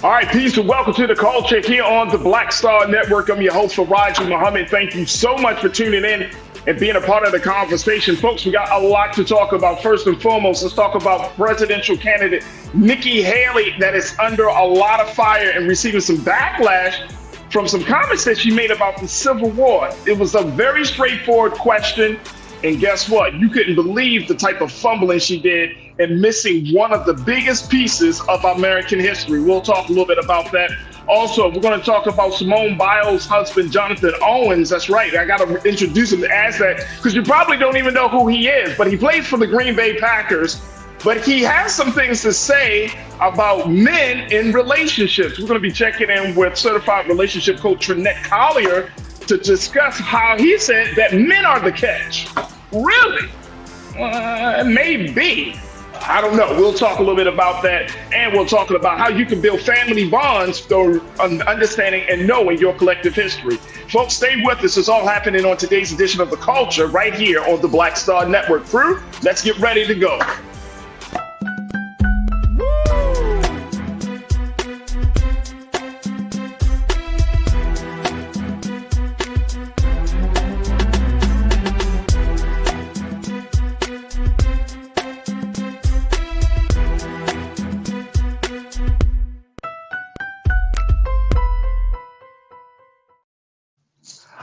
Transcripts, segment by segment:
All right, peace and welcome to the culture here on the Black Star Network. I'm your host, Farajii Muhammad. Thank you so much for tuning in and being a part of the conversation. Folks, we got a lot to talk about. First and foremost, let's talk about presidential candidate Nikki Haley that is under a lot of fire and receiving some backlash from some comments that she made about the Civil War. It was a very straightforward question. And guess what? You couldn't believe the type of fumbling she did and missing one of the biggest pieces of American history. We'll talk a little bit about that. Also, we're going to talk about Simone Biles' husband, Jonathan Owens. That's right. I got to introduce him as that because you probably don't even know who he is, but he plays for the Green Bay Packers. But he has some things to say about men in relationships. We're going to be checking in with certified relationship coach Trinette Collier to discuss how he said that men are the catch. Really? Maybe. I don't know. We'll talk a little bit about that, and we'll talk about how you can build family bonds through understanding and knowing your collective history. Folks, stay with us. It's all happening on today's edition of The Culture right here on the Black Star Network. Crew, let's get ready to go.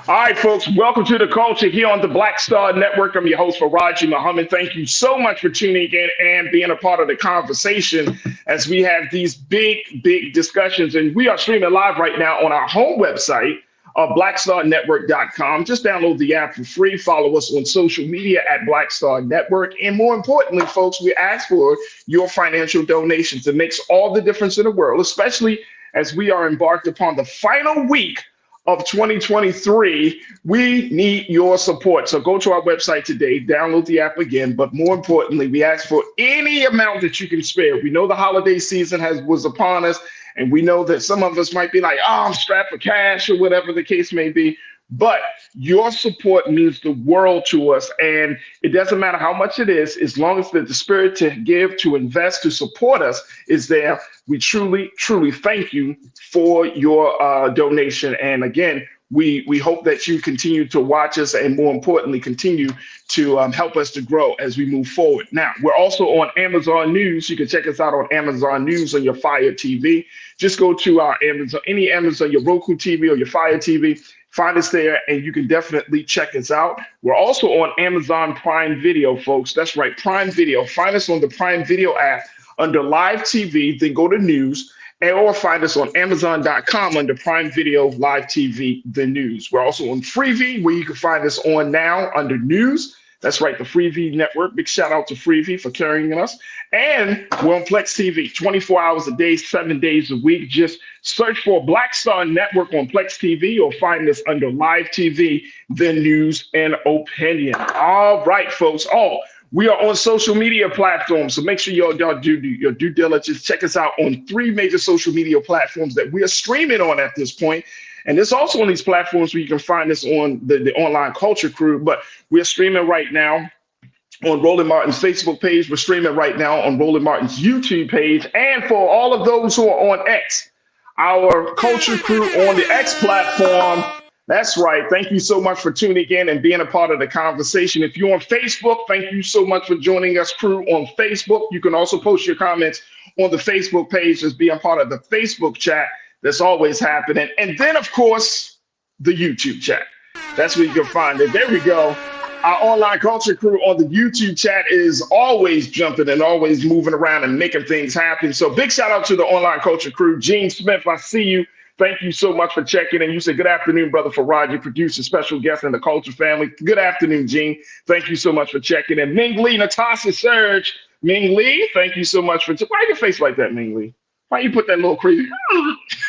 All right, folks, welcome to the culture here on the Black Star Network. I'm your host, Farajii Muhammad. Thank you so much for tuning in and being a part of the conversation as we have these big discussions. And we are streaming live right now on our home website, blackstarnetwork.com. Just download the app for free. Follow us on social media at Black Star Network. And more importantly, folks, we ask for your financial donations. It makes all the difference in the world, especially as we are embarked upon the final week of 2023, we need your support. So go to our website today, download the app again, but more importantly, we ask for any amount that you can spare. We know the holiday season was upon us, and we know that some of us might be like, oh, I'm strapped for cash or whatever the case may be. But your support means the world to us, and it doesn't matter how much it is, as long as the spirit to give, to invest, to support us is there. We truly thank you for your donation. And again, we hope that you continue to watch us and more importantly, continue to help us to grow as we move forward. Now, we're also on Amazon News. You can check us out on Amazon News on your Fire TV. Just go to our Amazon, your Roku TV or your Fire TV. Find us there, and you can definitely check us out. We're also on Amazon Prime Video, folks. That's right, Prime Video. Find us on the Prime Video app under Live TV, then go to News, or find us on Amazon.com under Prime Video, Live TV, the News. We're also on Freevee, where you can find us on now under News. That's right, the Freevee Network. Big shout out to Freevee for carrying us. And we're on Plex TV, 24 hours a day, 7 days a week. Just search for Black Star Network on Plex TV or find us under Live TV, the News and Opinion. All right, folks. We are on social media platforms, so make sure y'all do your due diligence. Check us out on 3 major social media platforms that we are streaming on at this point. And there's also on these platforms where you can find us on the Online Culture Crew, but we're streaming right now on Roland Martin's Facebook page. We're streaming right now on Roland Martin's YouTube page. And for all of those who are on X, our Culture Crew on the X platform. That's right. Thank you so much for tuning in and being a part of the conversation. If you're on Facebook, thank you so much for joining us, crew, on Facebook. You can also post your comments on the Facebook page as being part of the Facebook chat that's always happening. And then, of course, the YouTube chat. That's where you can find it. There we go. Our Online Culture Crew on the YouTube chat is always jumping and always moving around and making things happen. So big shout out to the Online Culture Crew. Gene Smith, I see you. Thank you so much for checking in. You said, good afternoon, brother Farajii, producer, special guest in the Culture family. Good afternoon, Gene. Thank you so much for checking in. Ming Lee, Natasha Serge. Ming Lee, thank you so much for, why your face like that, Ming Lee? Why you put that little crazy,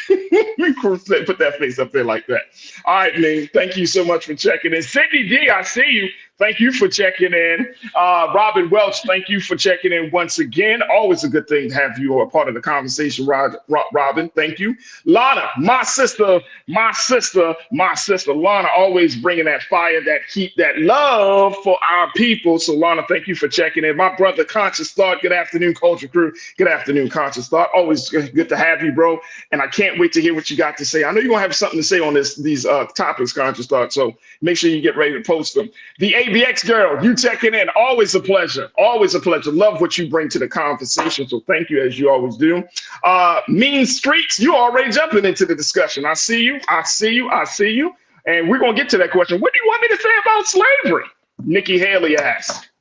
put that face up there like that? All right, Ming, thank you so much for checking in. Sydney D, I see you. Thank you for checking in. Robin Welch, thank you for checking in once again. Always a good thing to have you a part of the conversation, Robin. Thank you. Lana, my sister, Lana, always bringing that fire, that heat, that love for our people. So, Lana, thank you for checking in. My brother, Conscious Thought, good afternoon, Culture Crew. Good afternoon, Conscious Thought. Always good to have you, bro. And I can't wait to hear what you got to say. I know you're going to have something to say on these topics, Conscious Thought. So make sure you get ready to post them. The ABX girl, you checking in. Always a pleasure. Always a pleasure. Love what you bring to the conversation. So thank you, as you always do. Mean Streets, you already jumping into the discussion. I see you. And we're going to get to that question. What do you want me to say about slavery? Nikki Haley asked.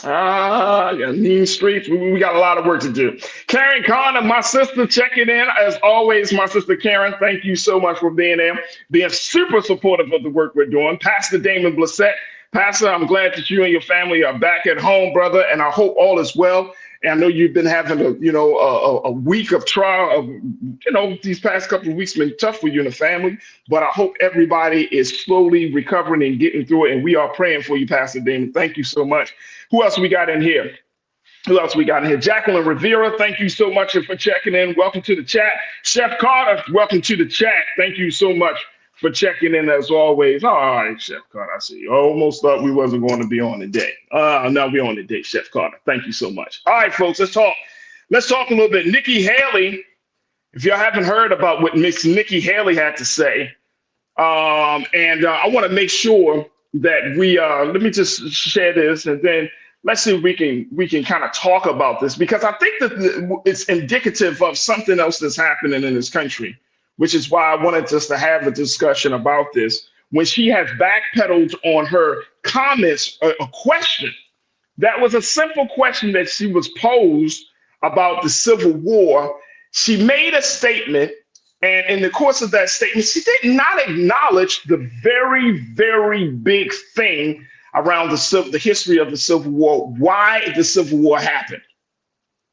Yeah, Mean Streets. We got a lot of work to do. Karen Connor, my sister, checking in. As always, my sister Karen, thank you so much for being there, being super supportive of the work we're doing. Pastor Damon Blissett. Pastor, I'm glad that you and your family are back at home, brother, and I hope all is well. And I know you've been having a week of trial of, these past couple of weeks been tough for you and the family, but I hope everybody is slowly recovering and getting through it. And we are praying for you, Pastor Damon. Thank you so much. Who else we got in here? Jacqueline Rivera, thank you so much for checking in. Welcome to the chat. Chef Carter, welcome to the chat. Thank you so much for checking in as always. All right, Chef Carter, I see you. Almost thought we wasn't going to be on today. No, we're on today, Chef Carter. Thank you so much. All right, folks, let's talk. Let's talk a little bit. Nikki Haley, if y'all haven't heard about what Miss Nikki Haley had to say, I want to make sure that we let me just share this, and then let's see if we can kind of talk about this, because I think that it's indicative of something else that's happening in this country, which is why I wanted us to have a discussion about this. When she has backpedaled on her comments, a question that was a simple question that she was posed about the Civil War, she made a statement. And in the course of that statement, she did not acknowledge the very, very big thing around the history of the Civil War, why the Civil War happened.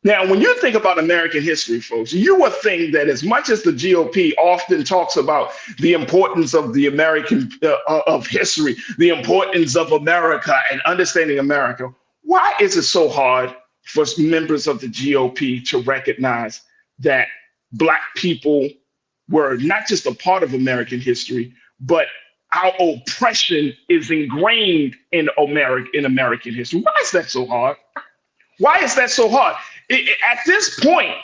Now, when you think about American history, folks, you would think that as much as the GOP often talks about the importance of the American of history, the importance of America and understanding America, why is it so hard for members of the GOP to recognize that Black people were not just a part of American history, but our oppression is ingrained in American history? Why is that so hard? Why is that so hard? At this point,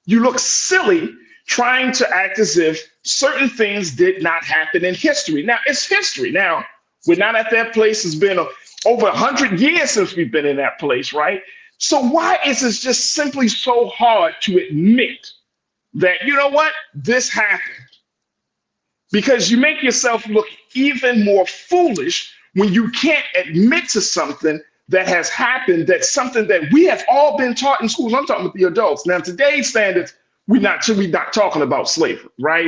you look silly trying to act as if certain things did not happen in history. Now, it's history. Now, we're not at that place. It's been over 100 years since we've been in that place, right? So why is it just simply so hard to admit that, you know what, this happened? Because you make yourself look even more foolish when you can't admit to something that has happened, that's something that we have all been taught in schools. I'm talking about the adults. Now, today's standards, we're not talking about slavery, right?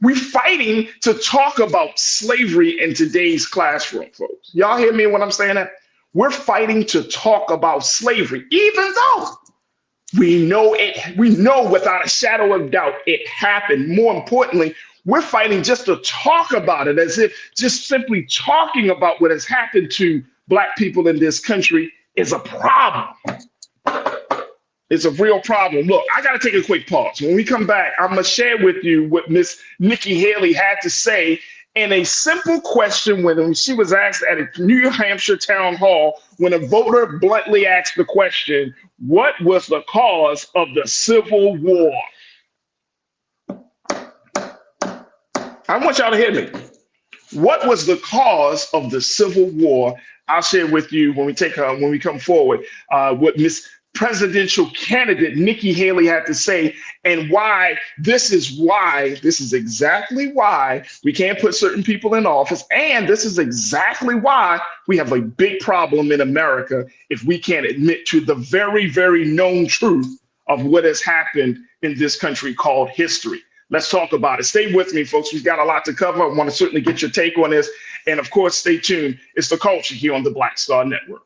We're fighting to talk about slavery in today's classroom, folks. Y'all hear me when I'm saying that? We're fighting to talk about slavery, even though we know without a shadow of doubt it happened. More importantly, we're fighting just to talk about it, as if just simply talking about what has happened to Black people in this country is a problem. It's a real problem. Look, I got to take a quick pause. When we come back, I'm going to share with you what Miss Nikki Haley had to say in a simple question when she was asked at a New Hampshire town hall, when a voter bluntly asked the question, what was the cause of the Civil War? I want y'all to hear me. What was the cause of the Civil War? I'll share with you when we come forward what Miss Presidential candidate Nikki Haley had to say, and why this is exactly why we can't put certain people in office, and this is exactly why we have a big problem in America if we can't admit to the very, very known truth of what has happened in this country called history. Let's talk about it. Stay with me, folks. We've got a lot to cover. I want to certainly get your take on this. And of course, stay tuned. It's The Culture here on the Black Star Network.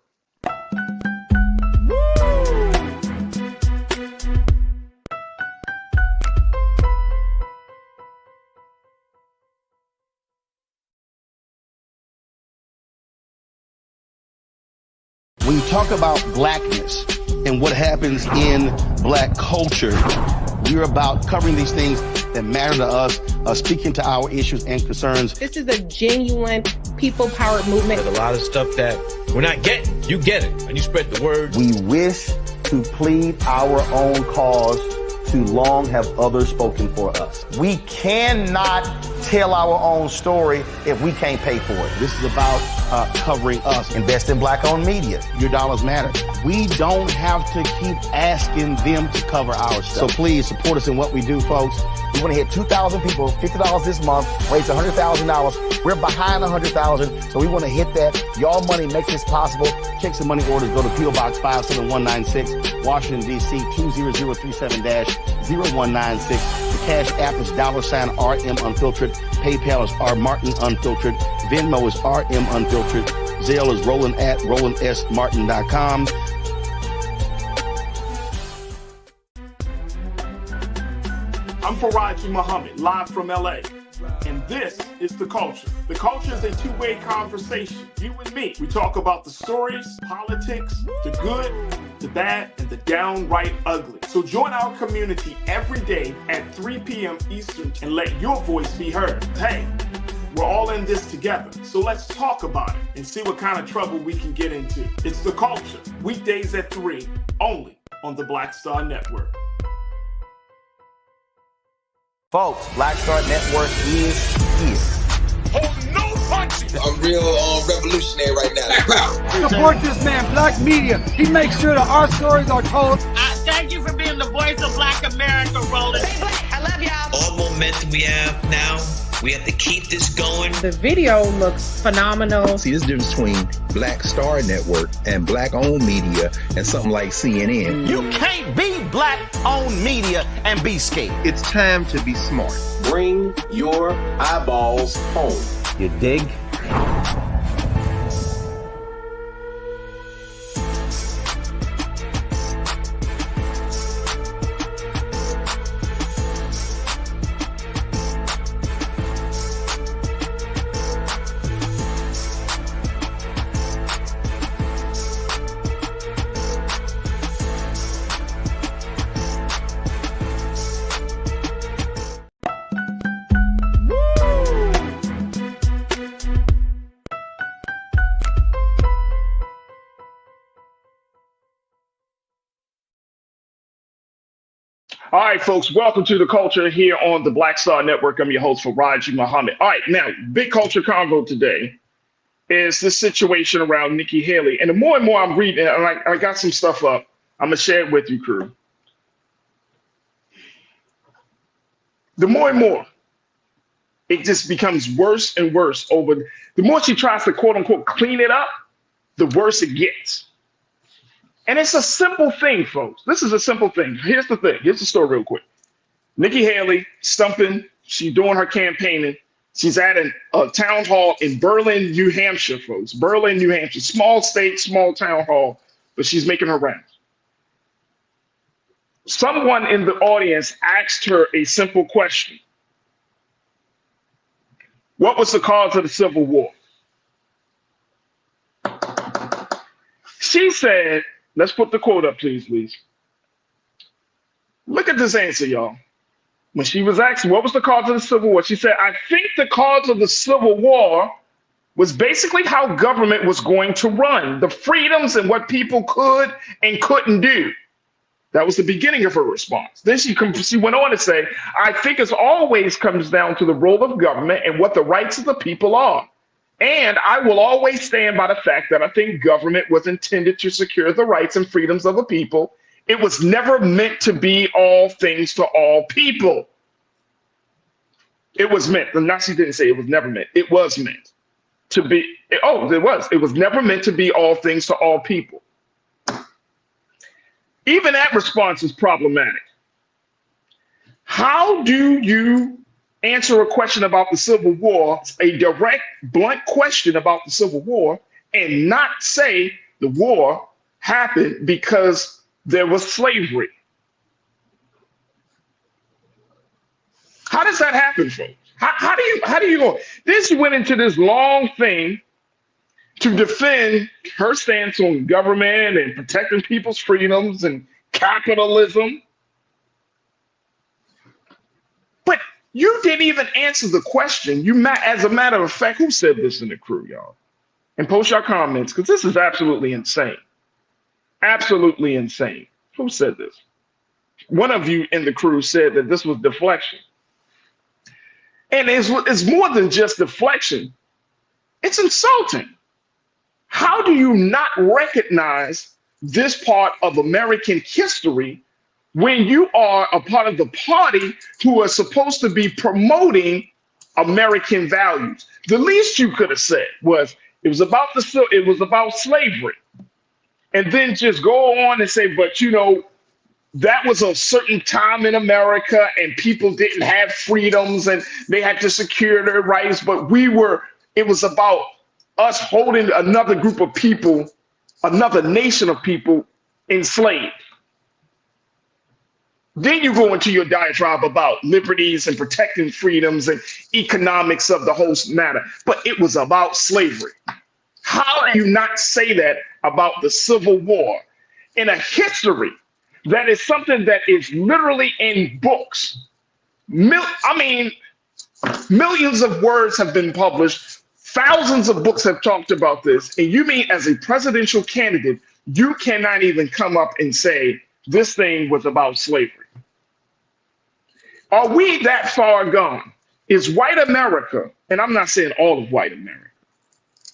When you talk about blackness and what happens in black culture, we're about covering these things that matter to us, speaking to our issues and concerns. This is a genuine people-powered movement. There's a lot of stuff that we're not getting. You get it, and you spread the word. We wish to plead our own cause. Too long have others spoken for us. We cannot tell our own story if we can't pay for it. This is about covering us. Invest in black-owned media. Your dollars matter. We don't have to keep asking them to cover our stuff. So please support us in what we do, folks. We want to hit 2,000 people, $50 this month, raise $100,000. We're behind 100,000, so we want to hit that. Y'all money makes this possible. Check some money orders. Go to P.O. Box 57196, Washington, D.C. 20037-0196. The Cash App is $RM Unfiltered. PayPal is R Martin Unfiltered. Venmo is RM Unfiltered. Zelle is Roland at RolandSMartin.com. I'm Farajii Muhammad, live from LA. And this is The Culture. The Culture is a two-way conversation. You and me. We talk about the stories, politics, the good, the bad, and the downright ugly. So join our community every day at 3 p.m. Eastern and let your voice be heard. Hey, we're all in this together. So let's talk about it and see what kind of trouble we can get into. It's The Culture, weekdays at 3, only on the Black Star Network. Folks, Black Star Network is here. Oh, no punching! I'm real revolutionary right now. Support this man, Black Media. He makes sure that our stories are told. Thank you for being the voice of Black America, Roland. Stay black. I love y'all. All momentum we have now, we have to keep this going. The video looks phenomenal. See, this difference between Black Star Network and black-owned media and something like CNN. You can't be black-owned media and be scared. It's time to be smart. Bring your eyeballs home. You dig? All right, folks, welcome to The Culture here on the Black Star Network. I'm your host, Farajii Muhammad. All right, now, big culture convo today is this situation around Nikki Haley. And the more and more I'm reading, and I got some stuff up, I'm going to share it with you, crew. The more and more, it just becomes worse and worse over, the more she tries to quote unquote clean it up, the worse it gets. And it's a simple thing, folks. This is a simple thing. Here's the thing. Here's the story real quick. Nikki Haley stumping, she's doing her campaigning. She's at a town hall in Berlin, New Hampshire, folks. Berlin, New Hampshire. Small state, small town hall, but she's making her rounds. Someone in the audience asked her a simple question. What was the cause of the Civil War? She said, let's put the quote up, please. Look at this answer, y'all. When she was asked what was the cause of the Civil War, she said, I think the cause of the Civil War was basically how government was going to run, the freedoms and what people could and couldn't do. That was the beginning of her response. Then she went on to say, I think it always comes down to the role of government and what the rights of the people are. And I will always stand by the fact that I think government was intended to secure the rights and freedoms of the people. It was never meant to be all things to all people. It was meant, and not she didn't say it was never meant. It was meant to be, it was never meant to be all things to all people. Even that response is problematic. How do you answer a question about the Civil War, a direct, blunt question about the Civil War, and not say the war happened because there was slavery? How does that happen, folks? How do you go? Then she went into this long thing to defend her stance on government and protecting people's freedoms and capitalism. But you didn't even answer the question. As a matter of fact, who said this in the crew, y'all? And post your comments, because this is absolutely insane. Absolutely insane. Who said this? One of you in the crew said that this was deflection. And it's more than just deflection. It's insulting. How do you not recognize this part of American history when you are a part of the party who are supposed to be promoting American values? The least you could have said was it was about slavery. And then just go on and say, but you know, that was a certain time in America and people didn't have freedoms and they had to secure their rights, but it was about us holding another group of people, another nation of people enslaved. Then you go into your diatribe about liberties and protecting freedoms and economics of the whole matter, but it was about slavery. How do you not say that about the Civil War in a history that is something that is literally in books? Millions of words have been published. Thousands of books have talked about this. And you mean as a presidential candidate, you cannot even come up and say this thing was about slavery? Are we that far gone? Is white America, and I'm not saying all of white America,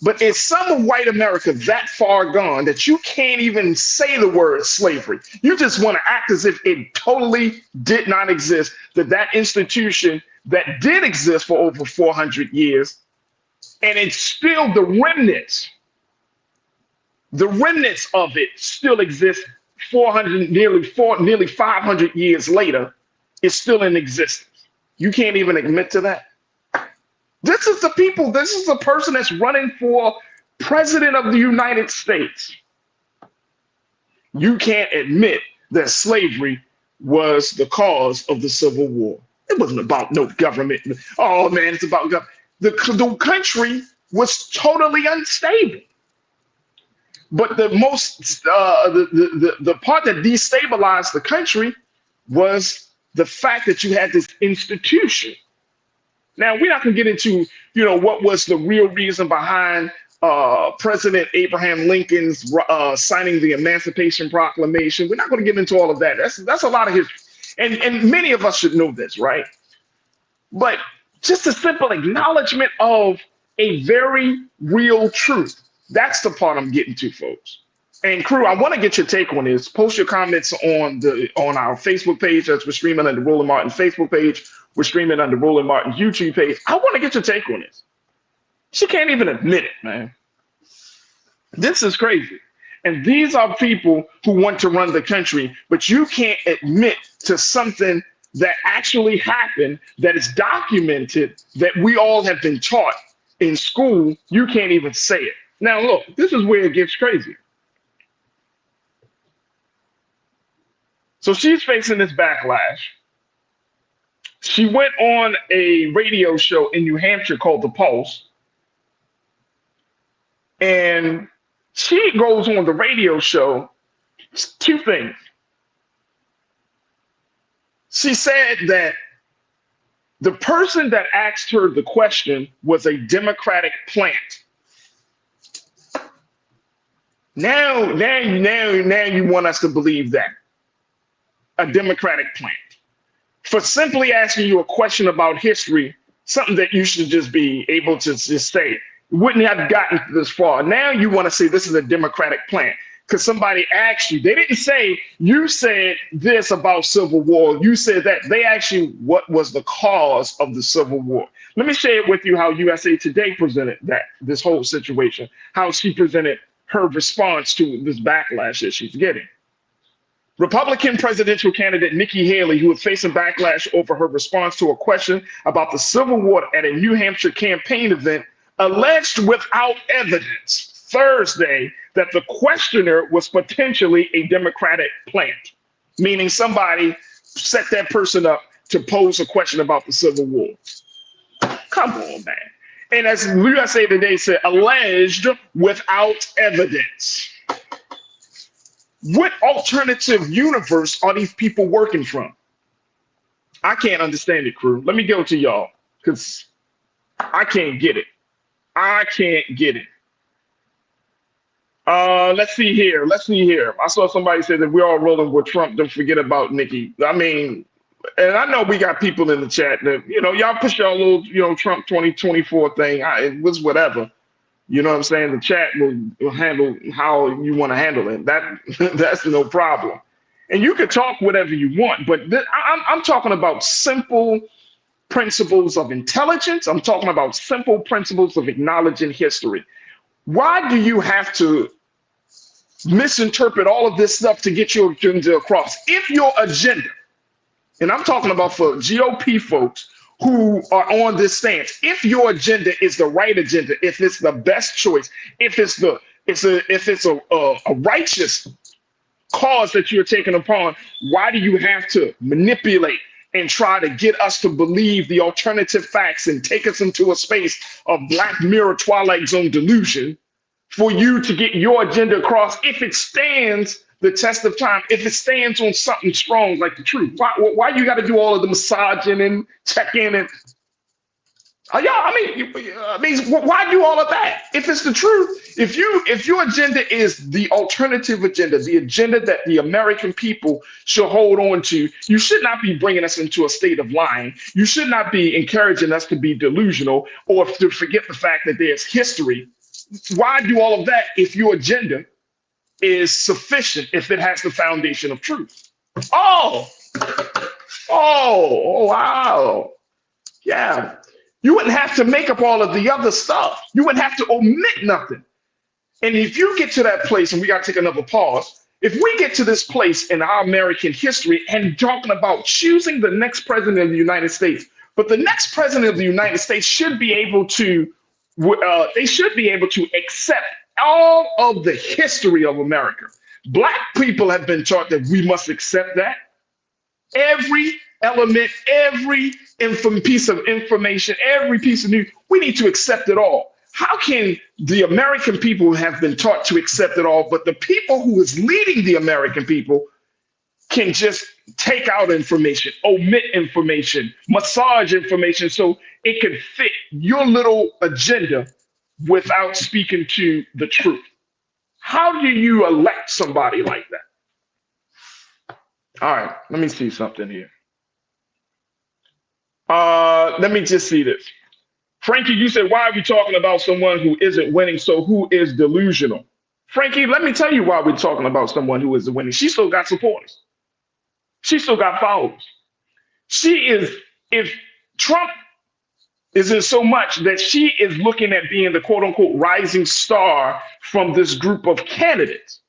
but is some of white America that far gone that you can't even say the word slavery? You just want to act as if it totally did not exist, that institution that did exist for over 400 years, and it's still the remnants of it still exist 400, nearly 500 years later, it's still in existence. You can't even admit to that. This is the person that's running for president of the United States. You can't admit that slavery was the cause of the Civil War. It wasn't about no government. Oh man, it's about government. The country was totally unstable. But the part that destabilized the country was the fact that you had this institution. Now, we're not going to get into, what was the real reason behind President Abraham Lincoln's signing the Emancipation Proclamation. We're not going to get into all of that. That's a lot of history. And many of us should know this, right? But just a simple acknowledgement of a very real truth. That's the part I'm getting to, folks. And crew, I want to get your take on this. Post your comments on our Facebook page. That's we're streaming on the Roland Martin Facebook page. We're streaming on the Roland Martin YouTube page. I want to get your take on this. She can't even admit it, man. This is crazy. And these are people who want to run the country, but you can't admit to something that actually happened, that is documented, that we all have been taught in school. You can't even say it. Now, look, this is where it gets crazy. So she's facing this backlash. She went on a radio show in New Hampshire called The Pulse. And she goes on the radio show, two things. She said that the person that asked her the question was a Democratic plant. Now you want us to believe that. A Democratic plant. For simply asking you a question about history, something that you should just be able to just say, wouldn't have gotten this far. Now you want to say this is a Democratic plant because somebody asked you. They didn't say you said this about Civil War. You said that. They asked you what was the cause of the Civil War. Let me share it with you how USA Today presented this whole situation, how she presented her response to this backlash that she's getting. Republican presidential candidate Nikki Haley, who is facing backlash over her response to a question about the Civil War at a New Hampshire campaign event, alleged without evidence Thursday that the questioner was potentially a Democratic plant, meaning somebody set that person up to pose a question about the Civil War. Come on, man. And as USA Today said, alleged without evidence. What alternative universe are these people working from? I can't understand it, crew. Let me go to y'all, because I can't get it. I can't get it. Let's see here. Let's see here. I saw somebody say that we're all rolling with Trump. Don't forget about Nikki. I mean, and I know we got people in the chat that, y'all push your little, Trump 2024 thing. It was whatever. You know what I'm saying? The chat will handle how you want to handle it. That's no problem. And you can talk whatever you want, but I'm talking about simple principles of intelligence. I'm talking about simple principles of acknowledging history. Why do you have to misinterpret all of this stuff to get your agenda across? If your agenda, and I'm talking about for GOP folks who are on this stance, if your agenda is the right agenda, if it's the best choice, if it's a righteous cause that you're taking upon, why do you have to manipulate and try to get us to believe the alternative facts and take us into a space of Black Mirror Twilight Zone delusion for you to get your agenda across if it stands the test of time, if it stands on something strong like the truth? Why you got to do all of the massaging and checking and I mean, why do all of that? If it's the truth, if your agenda is the alternative agenda, the agenda that the American people should hold on to, you should not be bringing us into a state of lying. You should not be encouraging us to be delusional or to forget the fact that there's history. Why do all of that if your agenda is sufficient, if it has the foundation of truth? Oh, wow. Yeah. You wouldn't have to make up all of the other stuff. You wouldn't have to omit nothing. And if you get to that place, and we got to take another pause, if we get to this place in our American history and talking about choosing the next president of the United States, but the next president of the United States should be able to, they should be able to accept all of the history of America. Black people have been taught that we must accept that. Every element, every piece of information, every piece of news, we need to accept it all. How can the American people have been taught to accept it all, but the people who is leading the American people can just take out information, omit information, massage information so it can fit your little agenda without speaking to the truth? How do you elect somebody like that? All right, let me see something here. Let me just see this. Frankie, you said, why are we talking about someone who isn't winning? So who is delusional? Frankie, let me tell you why we're talking about someone who isn't winning. She still got supporters. She still got followers. If Trump is in so much that she is looking at being the quote unquote rising star from this group of candidates.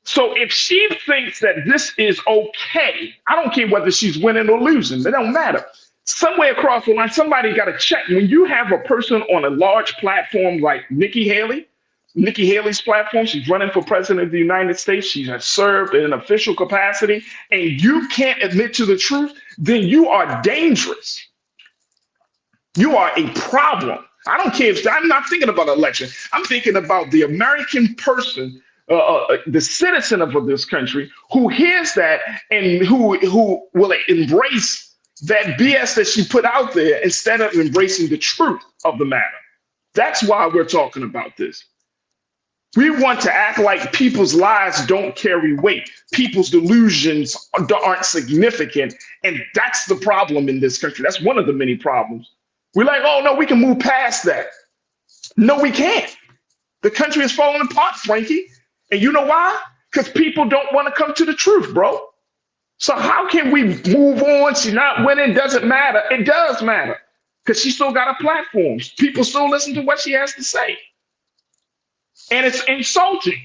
So if she thinks that this is okay, I don't care whether she's winning or losing, it don't matter. Somewhere across the line, somebody got to check. When you have a person on a large platform like Nikki Haley's platform, she's running for president of the United States, she has served in an official capacity, and you can't admit to the truth, then you are dangerous. You are a problem. I don't care if I'm not thinking about election. I'm thinking about the American person, the citizen of this country who hears that and who will embrace that BS that she put out there instead of embracing the truth of the matter. That's why we're talking about this. We want to act like people's lies don't carry weight. People's delusions aren't significant. And that's the problem in this country. That's one of the many problems. We're like, oh, no, we can move past that. No, we can't. The country is falling apart, Frankie. And you know why? Because people don't want to come to the truth, bro. So how can we move on? She's not winning. Doesn't matter. It does matter because she still got a platform. People still listen to what she has to say. And it's insulting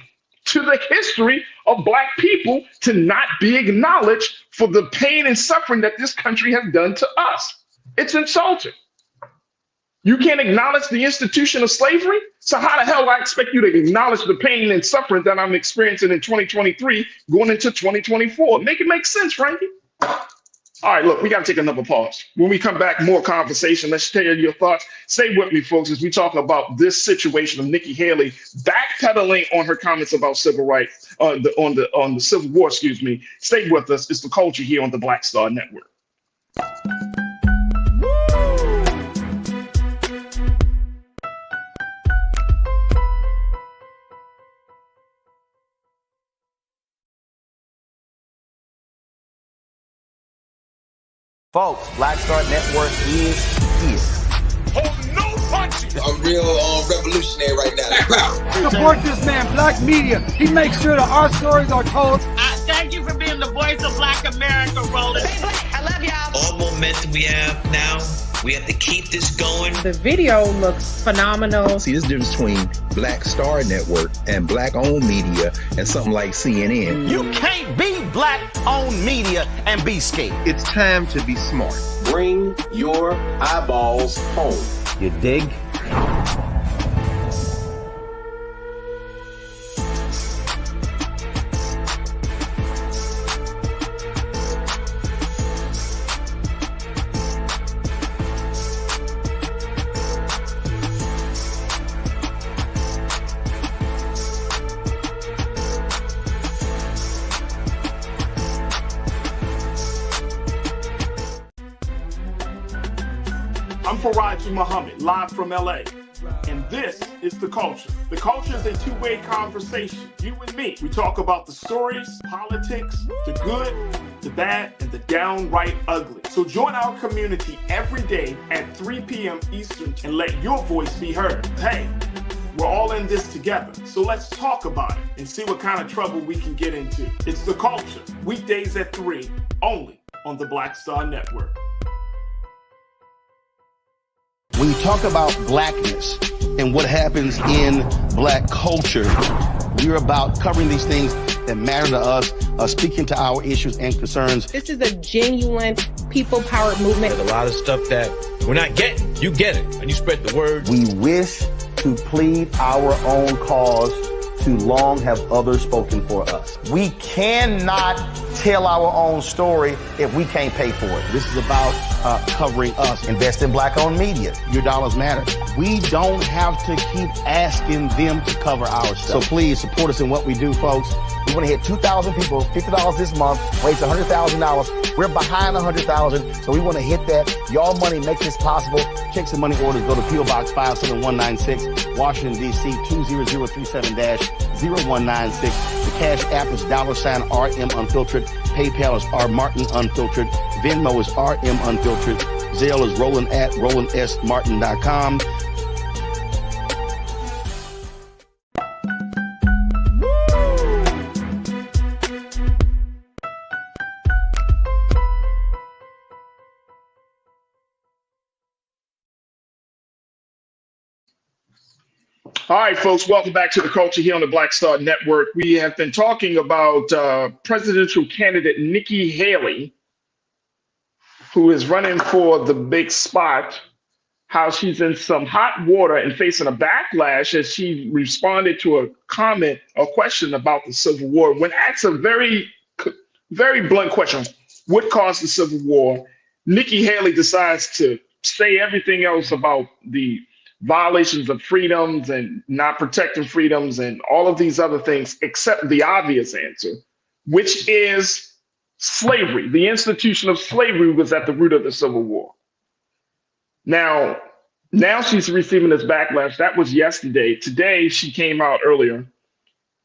to the history of Black people to not be acknowledged for the pain and suffering that this country has done to us. It's insulting. You can't acknowledge the institution of slavery? So how the hell do I expect you to acknowledge the pain and suffering that I'm experiencing in 2023 going into 2024? Make it make sense, Frankie. All right, look, we got to take another pause. When we come back, more conversation. Let's share your thoughts. Stay with me, folks, as we talk about this situation of Nikki Haley backpedaling on her comments about civil rights, on the Civil War. Excuse me. Stay with us. It's the culture here on the Black Star Network. Folks, Black Star Network is here. Oh, no punching. I'm real revolutionary right now. Support this man, Black Media. He makes sure that our stories are told. Thank you for being the voice of Black America, Roland. I love y'all. All momentum we have now, we have to keep this going. The video looks phenomenal. See, this difference between Black Star Network and black-owned media and something like CNN. You can't be black-owned media and be scared. It's time to be smart. Bring your eyeballs home. You dig? I'm Farajii Muhammad, live from LA. And this is The Culture. The Culture is a two-way conversation. You and me. We talk about the stories, politics, the good, the bad, and the downright ugly. So join our community every day at 3 p.m. Eastern and let your voice be heard. Hey, we're all in this together. So let's talk about it and see what kind of trouble we can get into. It's The Culture, weekdays at 3, only on the Black Star Network. When you talk about blackness and what happens in black culture, we're about covering these things that matter to us, speaking to our issues and concerns. This is a genuine people-powered movement. There's a lot of stuff that we're not getting. You get it, and you spread the word. We wish to plead our own cause. Too long have others spoken for us. We cannot tell our own story if we can't pay for it. This is about covering us. Invest in black-owned media. Your dollars matter. We don't have to keep asking them to cover our stuff. So please support us in what we do, folks. We want to hit 2,000 people, $50 this month, raise $100,000. We're behind 100,000, so we want to hit that. Y'all money makes this possible. Check some money orders. Go to P.O. Box 57196, Washington, D.C. 20037-0196. The Cash App is $RM Unfiltered. PayPal is R Martin Unfiltered. Venmo is RM Unfiltered. Zelle is Roland at RolandSMartin.com. All right, folks, welcome back to The Culture here on the Black Star Network. We have been talking about presidential candidate Nikki Haley, who is running for the big spot, how she's in some hot water and facing a backlash as she responded to a comment or question about the Civil War. When asked a very, very blunt question, what caused the Civil War, Nikki Haley decides to say everything else about the violations of freedoms and not protecting freedoms and all of these other things, except the obvious answer, which is slavery. The institution of slavery was at the root of the Civil War. Now she's receiving this backlash. That was yesterday. Today, she came out earlier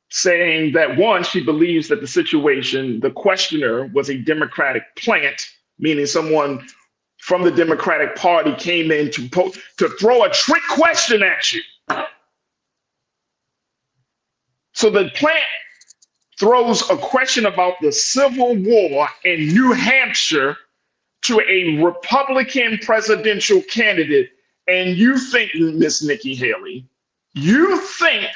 saying that, one, she believes that the situation, the questioner was a Democratic plant, meaning someone from the Democratic Party came in to throw a trick question at you. So the plant throws a question about the Civil War in New Hampshire to a Republican presidential candidate, and you think, Miss Nikki Haley, you think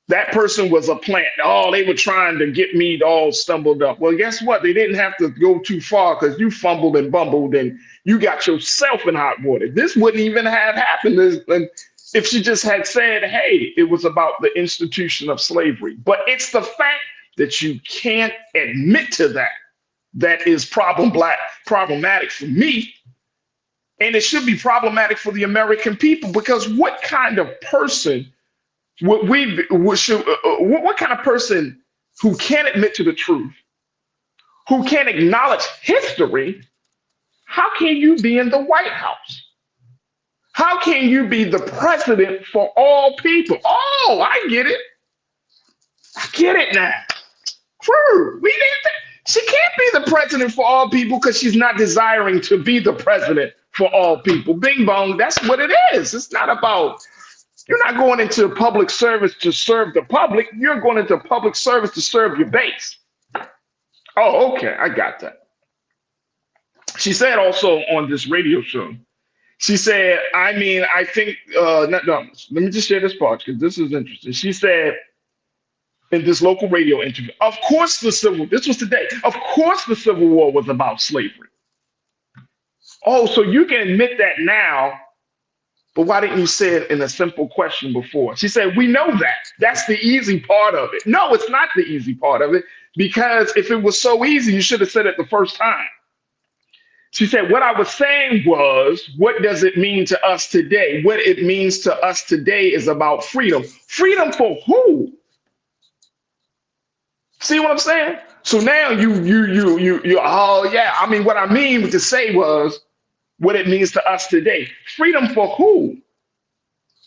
that person was a plant. Oh, they were trying to get me all stumbled up. Well, guess what? They didn't have to go too far because you fumbled and bumbled and you got yourself in hot water. This wouldn't even have happened if she just had said, hey, it was about the institution of slavery. But it's the fact that you can't admit to that that is problematic for me, and it should be problematic for the American people, because what kind of person what kind of person who can't admit to the truth, who can't acknowledge history, how can you be in the White House? How can you be the president for all people? Oh, I get it. I get it now. True. She can't be the president for all people because she's not desiring to be the president for all people. Bing bong, that's what it is. It's not about, you're not going into public service to serve the public. You're going into public service to serve your base. Oh, okay. I got that. She said also on this radio show, she said, I think, no, let me just share this part because this is interesting. She said in this local radio interview, of course this was today, of course the Civil War was about slavery. Oh, so you can admit that now, but why didn't you say it in a simple question before? She said, we know that. That's the easy part of it. No, it's not the easy part of it, because if it was so easy, you should have said it the first time. She said, what I was saying was, what does it mean to us today? What it means to us today is about freedom. Freedom for who? See what I'm saying? So now you, oh yeah, what I mean to say was what it means to us today. Freedom for who?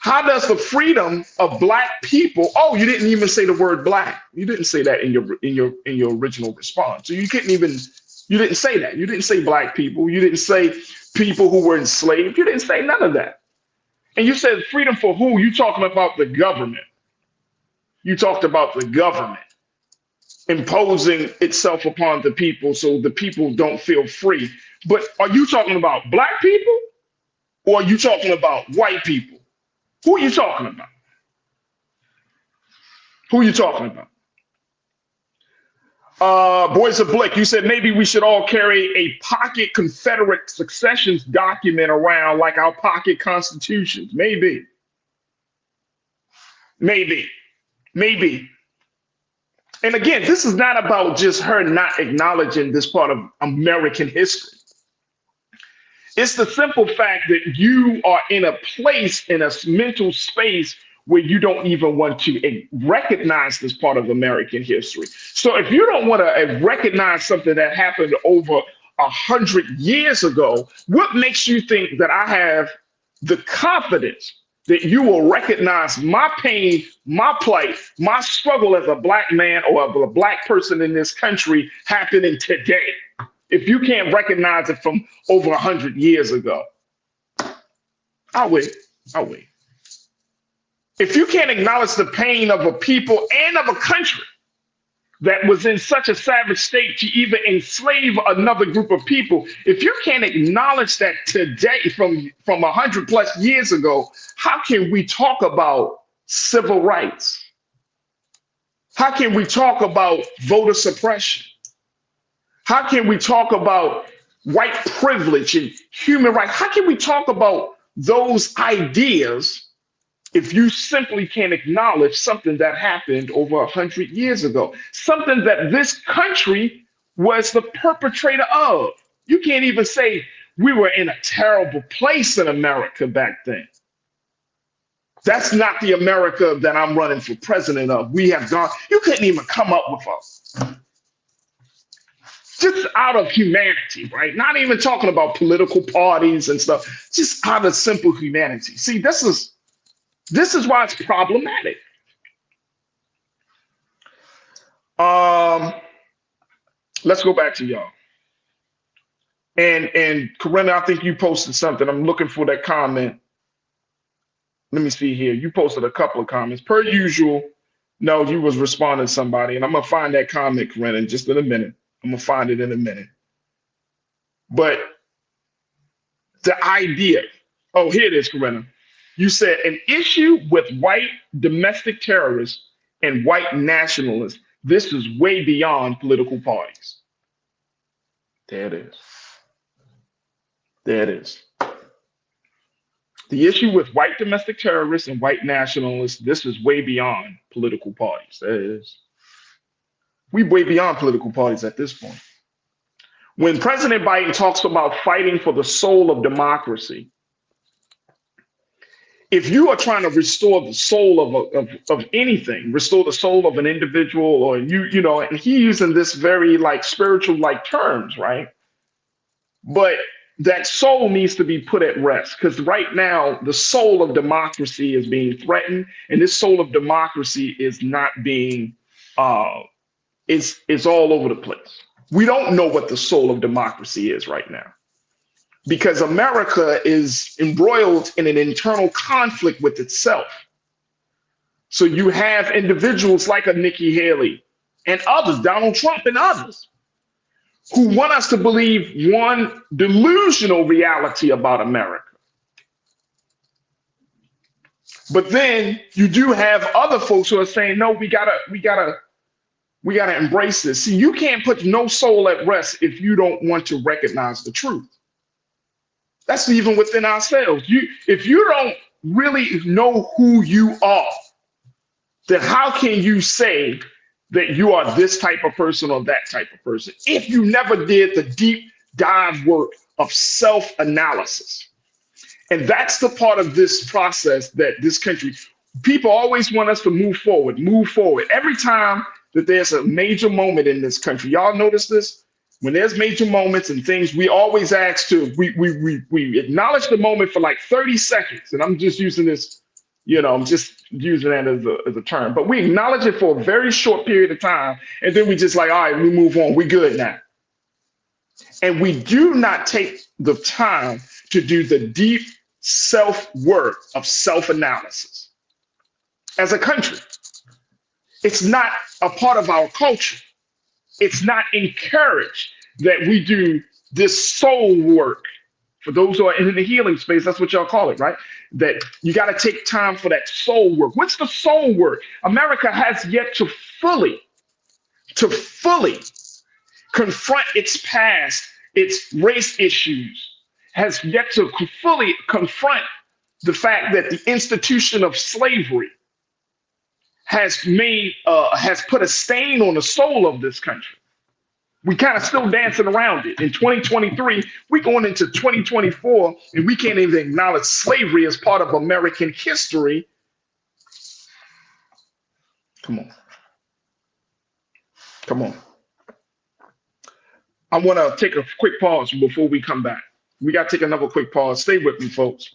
How does the freedom of Black people, oh, you didn't even say the word Black. You didn't say that in your original response. So you didn't say that. You didn't say Black people. You didn't say people who were enslaved. You didn't say none of that. And you said freedom for who? You talking about the government. You talked about the government imposing itself upon the people so the people don't feel free. But are you talking about Black people, or are you talking about white people? Who are you talking about? Who are you talking about? Boys of Blick, you said maybe we should all carry a pocket Confederate successions document around like our pocket constitutions. Maybe. And again, this is not about just her not acknowledging this part of American history. It's the simple fact that you are in a place, in a mental space where you don't even want to recognize this part of American history. So if you don't want to recognize something that happened over 100 years ago, what makes you think that I have the confidence that you will recognize my pain, my plight, my struggle as a Black man or a Black person in this country happening today, if you can't recognize it from over 100 years ago? I'll wait. If you can't acknowledge the pain of a people and of a country that was in such a savage state to even enslave another group of people, if you can't acknowledge that today from 100 plus years ago, how can we talk about civil rights? How can we talk about voter suppression? How can we talk about white privilege and human rights? How can we talk about those ideas if you simply can't acknowledge something that happened over 100 years ago, something that this country was the perpetrator of? You can't even say we were in a terrible place in America back then. That's not the America that I'm running for president of. We have gone, you couldn't even come up with us. Just out of humanity, right? Not even talking about political parties and stuff, just out of simple humanity. See, this is why it's problematic. Let's go back to y'all. And Corinna, I think you posted something. I'm looking for that comment. Let me see here. You posted a couple of comments. Per usual, no, you was responding to somebody, and I'm gonna find that comment, Corinna, in just in a minute. I'm gonna find it in a minute. But the idea, oh, here it is, Corinna. You said an issue with white domestic terrorists and white nationalists. This is way beyond political parties. There it is. There it is. The issue with white domestic terrorists and white nationalists, this is way beyond political parties. There it is. We're way beyond political parties at this point. When President Biden talks about fighting for the soul of democracy, if you are trying to restore the soul of anything, restore the soul of an individual, or and he's using this very like spiritual like terms, right? But that soul needs to be put at rest, because right now the soul of democracy is being threatened, and this soul of democracy is not being it's all over the place. We don't know what the soul of democracy is right now, because America is embroiled in an internal conflict with itself. So you have individuals like a Nikki Haley and others, Donald Trump and others, who want us to believe one delusional reality about America. But then you do have other folks who are saying, no, we gotta embrace this. See, you can't put no soul at rest if you don't want to recognize the truth. That's even within ourselves. If you don't really know who you are, then how can you say that you are this type of person or that type of person if you never did the deep dive work of self-analysis? And that's the part of this process that this country, people always want us to move forward. Every time that there's a major moment in this country, y'all notice this? When there's major moments and things, we always ask we acknowledge the moment for like 30 seconds. And I'm just using this, I'm just using that as a term. But we acknowledge it for a very short period of time. And then we just like, all right, we move on. We're good now. And we do not take the time to do the deep self-work of self-analysis. As a country, it's not a part of our culture. It's not encouraged that we do this soul work. For those who are in the healing space, that's what y'all call it, right? That you got to take time for that soul work. What's the soul work? America has yet to fully confront its past, its race issues, has yet to fully confront the fact that the institution of slavery has put a stain on the soul of this country. We kind of still dancing around it. In 2023, we're going into 2024, and we can't even acknowledge slavery as part of American history. Come on. I want to take a quick pause before we come back. We got to take another quick pause. Stay with me, folks.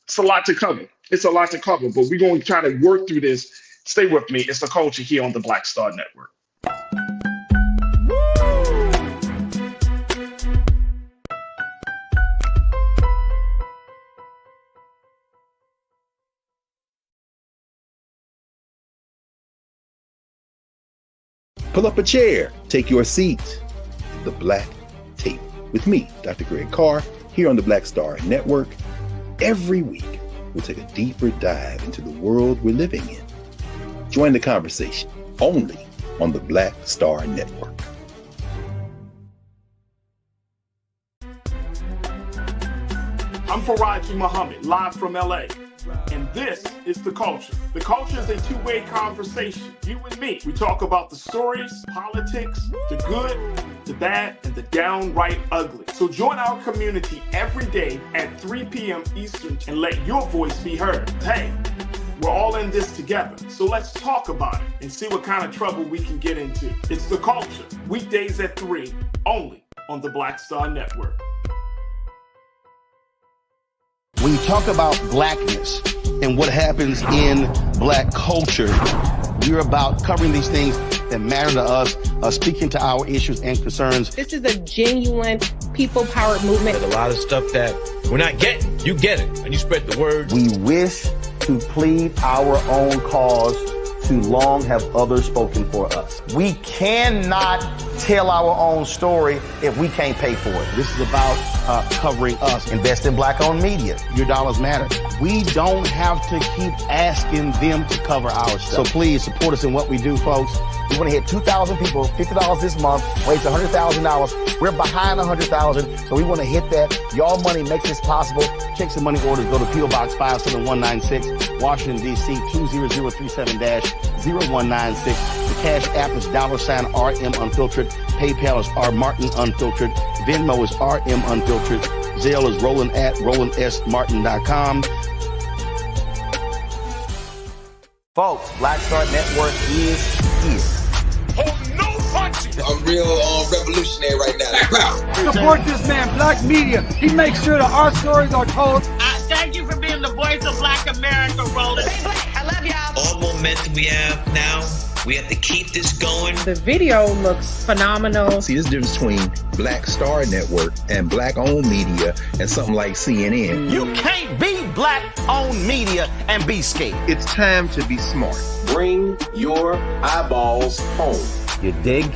It's a lot to cover. But we're going to try to work through this. Stay with me. It's The Culture here on the Black Star Network. Pull up a chair. Take your seat. The Black Tape with me, Dr. Greg Carr, here on the Black Star Network. Every week, we'll take a deeper dive into the world we're living in. Join the conversation only on the Black Star Network. I'm Farajii Muhammad, live from LA. And this is The Culture. The Culture is a two-way conversation. You and me. We talk about the stories, politics, the good, the bad, and the downright ugly. So join our community every day at 3 p.m. Eastern and let your voice be heard. Hey, we're all in this together. So let's talk about it and see what kind of trouble we can get into. It's The Culture, weekdays at 3, only on the Black Star Network. When you talk about blackness and what happens in black culture, we're about covering these things that matter to us, speaking to our issues and concerns. This is a genuine people-powered movement. There's a lot of stuff that we're not getting. You get it, and you spread the word. We wish to plead our own cause. Too long have others spoken for us. We cannot tell our own story if we can't pay for it. This is about covering us. Invest in black-owned media. Your dollars matter. We don't have to keep asking them to cover our stuff. So please support us in what we do, folks. We want to hit 2,000 people, $50 this month, raise $100,000. We're behind 100,000, so we want to hit that. Y'all money makes this possible. Check some money orders. Go to P.O. Box 57196, Washington, D.C. 20037-0196. The Cash App is $RM Unfiltered. PayPal is R Martin Unfiltered. Venmo is RM Unfiltered. Zelle is Roland at RolandSMartin.com. Folks, Black Star Network is here. I'm real revolutionary right now. Support this man, Black Media. He makes sure that our stories are told. Thank you for being the voice of Black America, Roland. Stay black. I love y'all. All momentum we have now, we have to keep this going. The video looks phenomenal. See, this difference between Black Star Network and Black-owned media and something like CNN. You can't be Black-owned media and be scared. It's time to be smart. Bring your eyeballs home. You dig?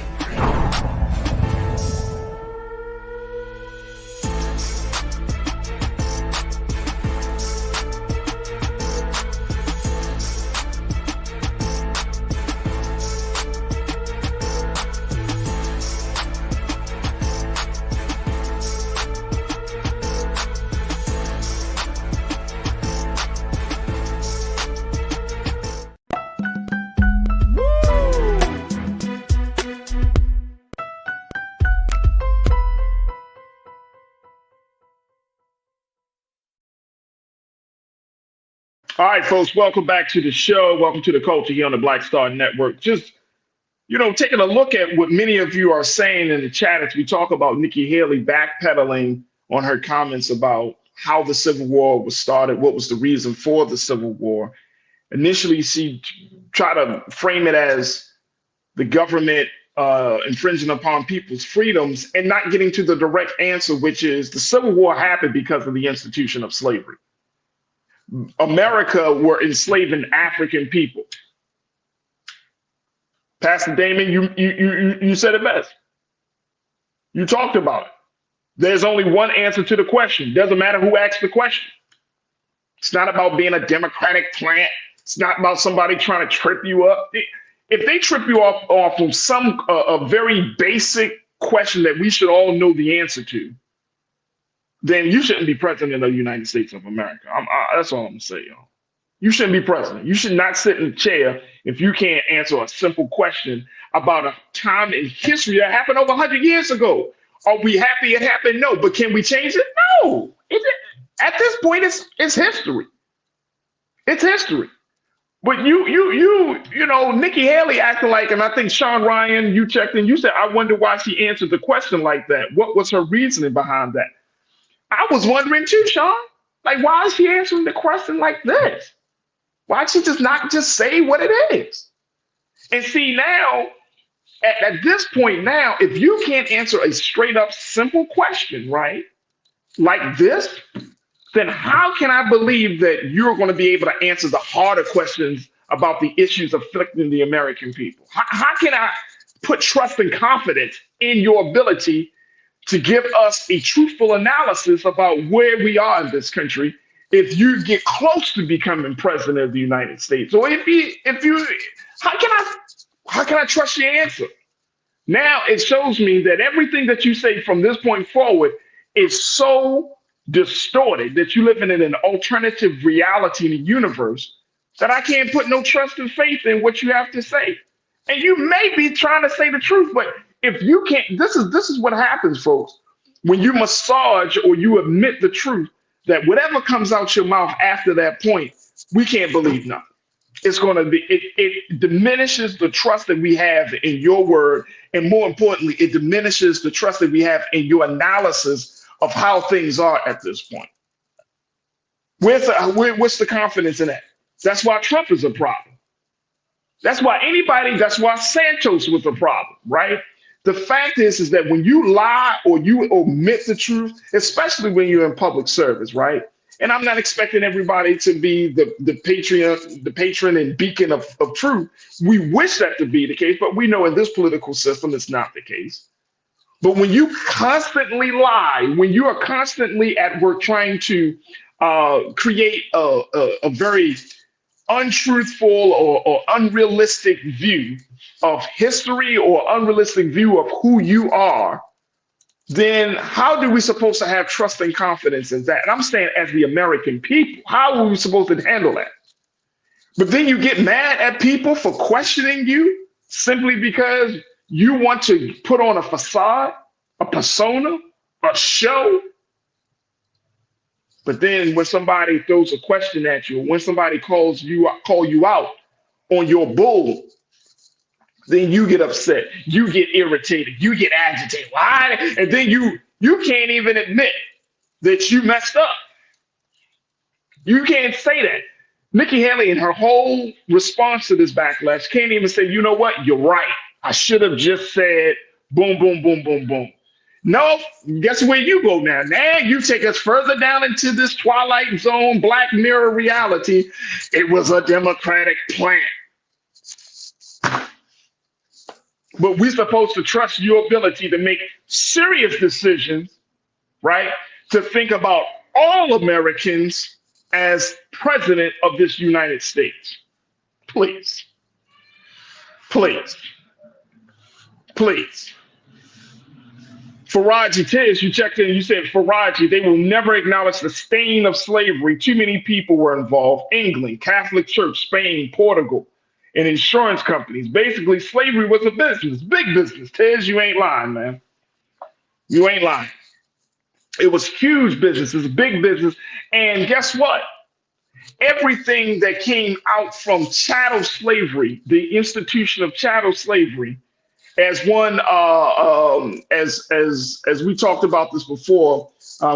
All right, folks, welcome back to the show. Welcome to the culture here on the Black Star Network. Just, taking a look at what many of you are saying in the chat as we talk about Nikki Haley backpedaling on her comments about how the Civil War was started, what was the reason for the Civil War. Initially, she tried to frame it as the government infringing upon people's freedoms and not getting to the direct answer, which is the Civil War happened because of the institution of slavery. America were enslaving African people. Pastor Damon, you said it best. You talked about it. There's only one answer to the question. Doesn't matter who asks the question. It's not about being a Democratic plant. It's not about somebody trying to trip you up. If they trip you off from a very basic question that we should all know the answer to, then you shouldn't be president of the United States of America. That's all I'm gonna say, y'all. You shouldn't be president. You should not sit in the chair if you can't answer a simple question about a time in history that happened over 100 years ago. Are we happy it happened? No. But can we change it? No. At this point, it's history. It's history. But Nikki Haley acting like, and I think Sean Ryan, you checked in, you said, I wonder why she answered the question like that. What was her reasoning behind that? I was wondering too, Sean. Like, why is she answering the question like this? Why don't she not just say what it is? And see, now, at this point now, if you can't answer a straight up simple question, right, like this, then how can I believe that you're going to be able to answer the harder questions about the issues afflicting the American people? How can I put trust and confidence in your ability to give us a truthful analysis about where we are in this country if you get close to becoming president of the United States? Or how can I trust your answer? Now it shows me that everything that you say from this point forward is so distorted that you live in an alternative reality in the universe that I can't put no trust and faith in what you have to say. And you may be trying to say the truth, but if you can't, this is what happens, folks, when you massage or you admit the truth, that whatever comes out your mouth after that point, we can't believe nothing. It's going to be, it diminishes the trust that we have in your word. And more importantly, it diminishes the trust that we have in your analysis of how things are at this point. What's the confidence in that? That's why Trump is a problem. That's why Santos was a problem, right? The fact is that when you lie or you omit the truth, especially when you're in public service, right? And I'm not expecting everybody to be the patron and beacon of truth. We wish that to be the case, but we know in this political system, it's not the case. But when you constantly lie, when you are constantly at work trying to create a very untruthful or unrealistic view of history or unrealistic view of who you are, then how do we supposed to have trust and confidence in that? And I'm saying as the American people, how are we supposed to handle that? But then you get mad at people for questioning you simply because you want to put on a facade, a persona, a show. But then when somebody throws a question at you, when somebody call you out on your bull, then you get upset, you get irritated, you get agitated. Why? And then you can't even admit that you messed up. You can't say that. Nikki Haley, in her whole response to this backlash, can't even say, you know what, you're right. I should have just said boom, boom, boom, boom, boom. No, guess where you go now? Now you take us further down into this Twilight Zone, Black Mirror reality. It was a Democratic plan. But we're supposed to trust your ability to make serious decisions, right? To think about all Americans as president of this United States. Please. Please. Please. Farajii, Tiz, you checked in and you said, Farajii, they will never acknowledge the stain of slavery. Too many people were involved. England, Catholic Church, Spain, Portugal, and insurance companies. Basically, slavery was a business, big business. Tiz, you ain't lying, man. You ain't lying. It was huge business. It was a big business. And guess what? Everything that came out from chattel slavery, the institution of chattel slavery, as one, as we talked about this before,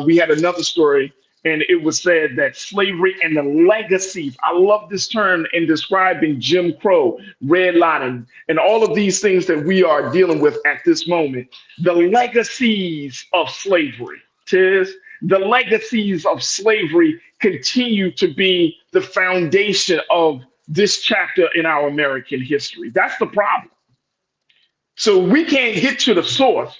we had another story, and it was said that slavery and the legacies, I love this term in describing Jim Crow, redlining, and all of these things that we are dealing with at this moment, the legacies of slavery, Tiz, the legacies of slavery continue to be the foundation of this chapter in our American history. That's the problem. So we can't get to the source.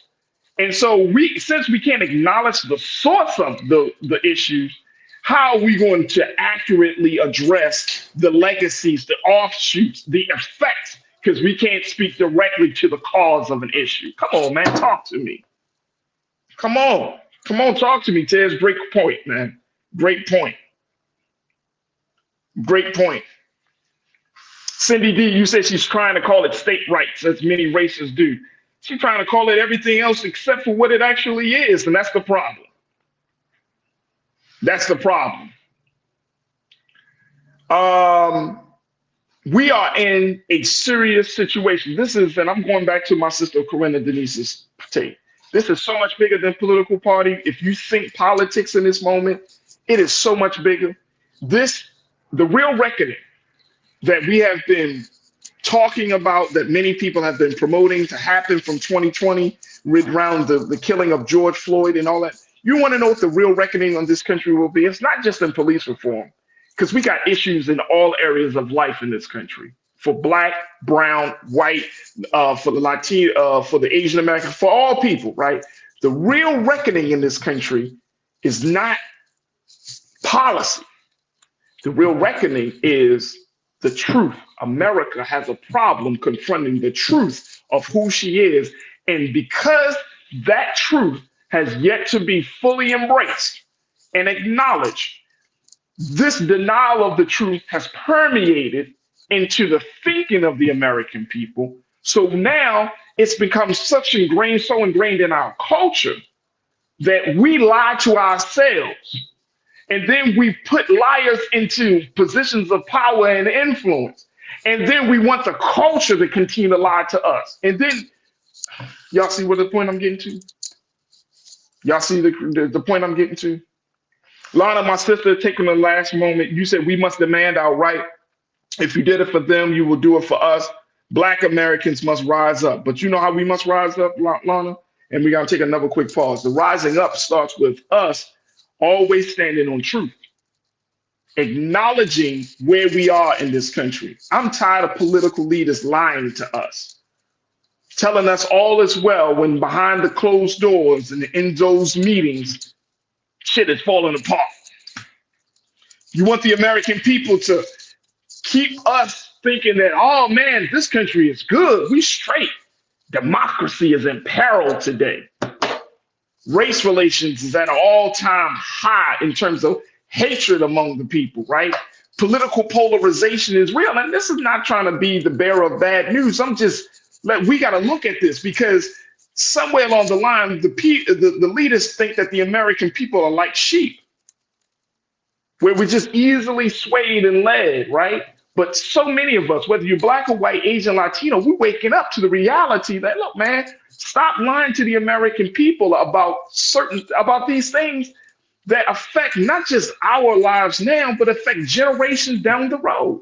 And so since we can't acknowledge the source of the issues, how are we going to accurately address the legacies, the offshoots, the effects? Because we can't speak directly to the cause of an issue. Come on, man, talk to me. Come on, talk to me, Tiz. Great point, man. Great point. Great point. Cindy D, you said she's trying to call it state rights, as many races do. She's trying to call it everything else except for what it actually is, and that's the problem. That's the problem. We are in a serious situation. This is, and I'm going back to my sister Corinna Denise's tape. This is so much bigger than political party. If you think politics in this moment, it is so much bigger. The real reckoning that we have been talking about, that many people have been promoting to happen from 2020 around the killing of George Floyd and all that. You want to know what the real reckoning on this country will be? It's not just in police reform, because we got issues in all areas of life in this country. For Black, brown, white, for the Latino, for the Asian American, for all people, right? The real reckoning in this country is not policy. The real reckoning is the truth. America has a problem confronting the truth of who she is. And because that truth has yet to be fully embraced and acknowledged, this denial of the truth has permeated into the thinking of the American people. So now it's become so ingrained in our culture that we lie to ourselves. And then we put liars into positions of power and influence. And then we want the culture to continue to lie to us. And then, y'all see what the point I'm getting to? Y'all see the point I'm getting to? Lana, my sister, taking the last moment, you said we must demand our right. If you did it for them, you will do it for us. Black Americans must rise up. But you know how we must rise up, Lana? And we got to take another quick pause. The rising up starts with us always standing on truth, acknowledging where we are in this country. I'm tired of political leaders lying to us, telling us all is well when behind the closed doors and in those meetings, shit is falling apart. You want the American people to keep us thinking that, oh man, this country is good, we straight. Democracy is in peril today. Race relations is at an all-time high in terms of hatred among the people, right? political polarization is real. And this is not trying to be the bearer of bad news. We got to look at this because somewhere along the line, the leaders think that the American people are like sheep, where we're just easily swayed and led, right? But so many of us, whether you're black or white, Asian, Latino, we're waking up to the reality that, look, man, stop lying to the American people about these things that affect not just our lives now, but affect generations down the road.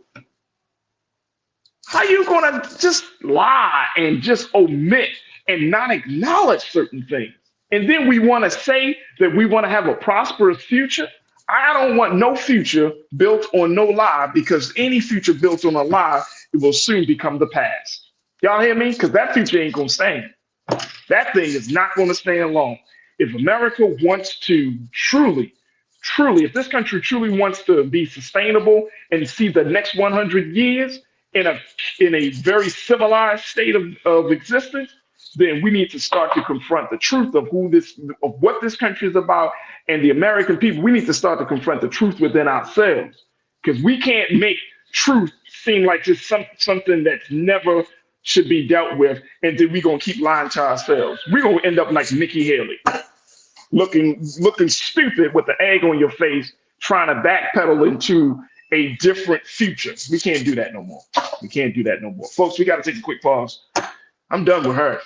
How you gonna just lie and just omit and not acknowledge certain things? And then we want to say that we want to have a prosperous future. I don't want no future built on no lie, because any future built on a lie, it will soon become the past. Y'all hear me? Because that future ain't gonna stand. That thing is not gonna stand long. If America wants to truly, if this country truly wants to be sustainable and see the next 100 years in a very civilized state of existence, then we need to start to confront the truth of what this country is about, and the American people. We need to start to confront the truth within ourselves, because we can't make truth seem like just something that never should be dealt with, and then we're gonna keep lying to ourselves. We're gonna end up like Nikki Haley, looking stupid with the egg on your face, trying to backpedal into a different future. We can't do that no more. Folks, we got to take a quick pause. I'm done with her.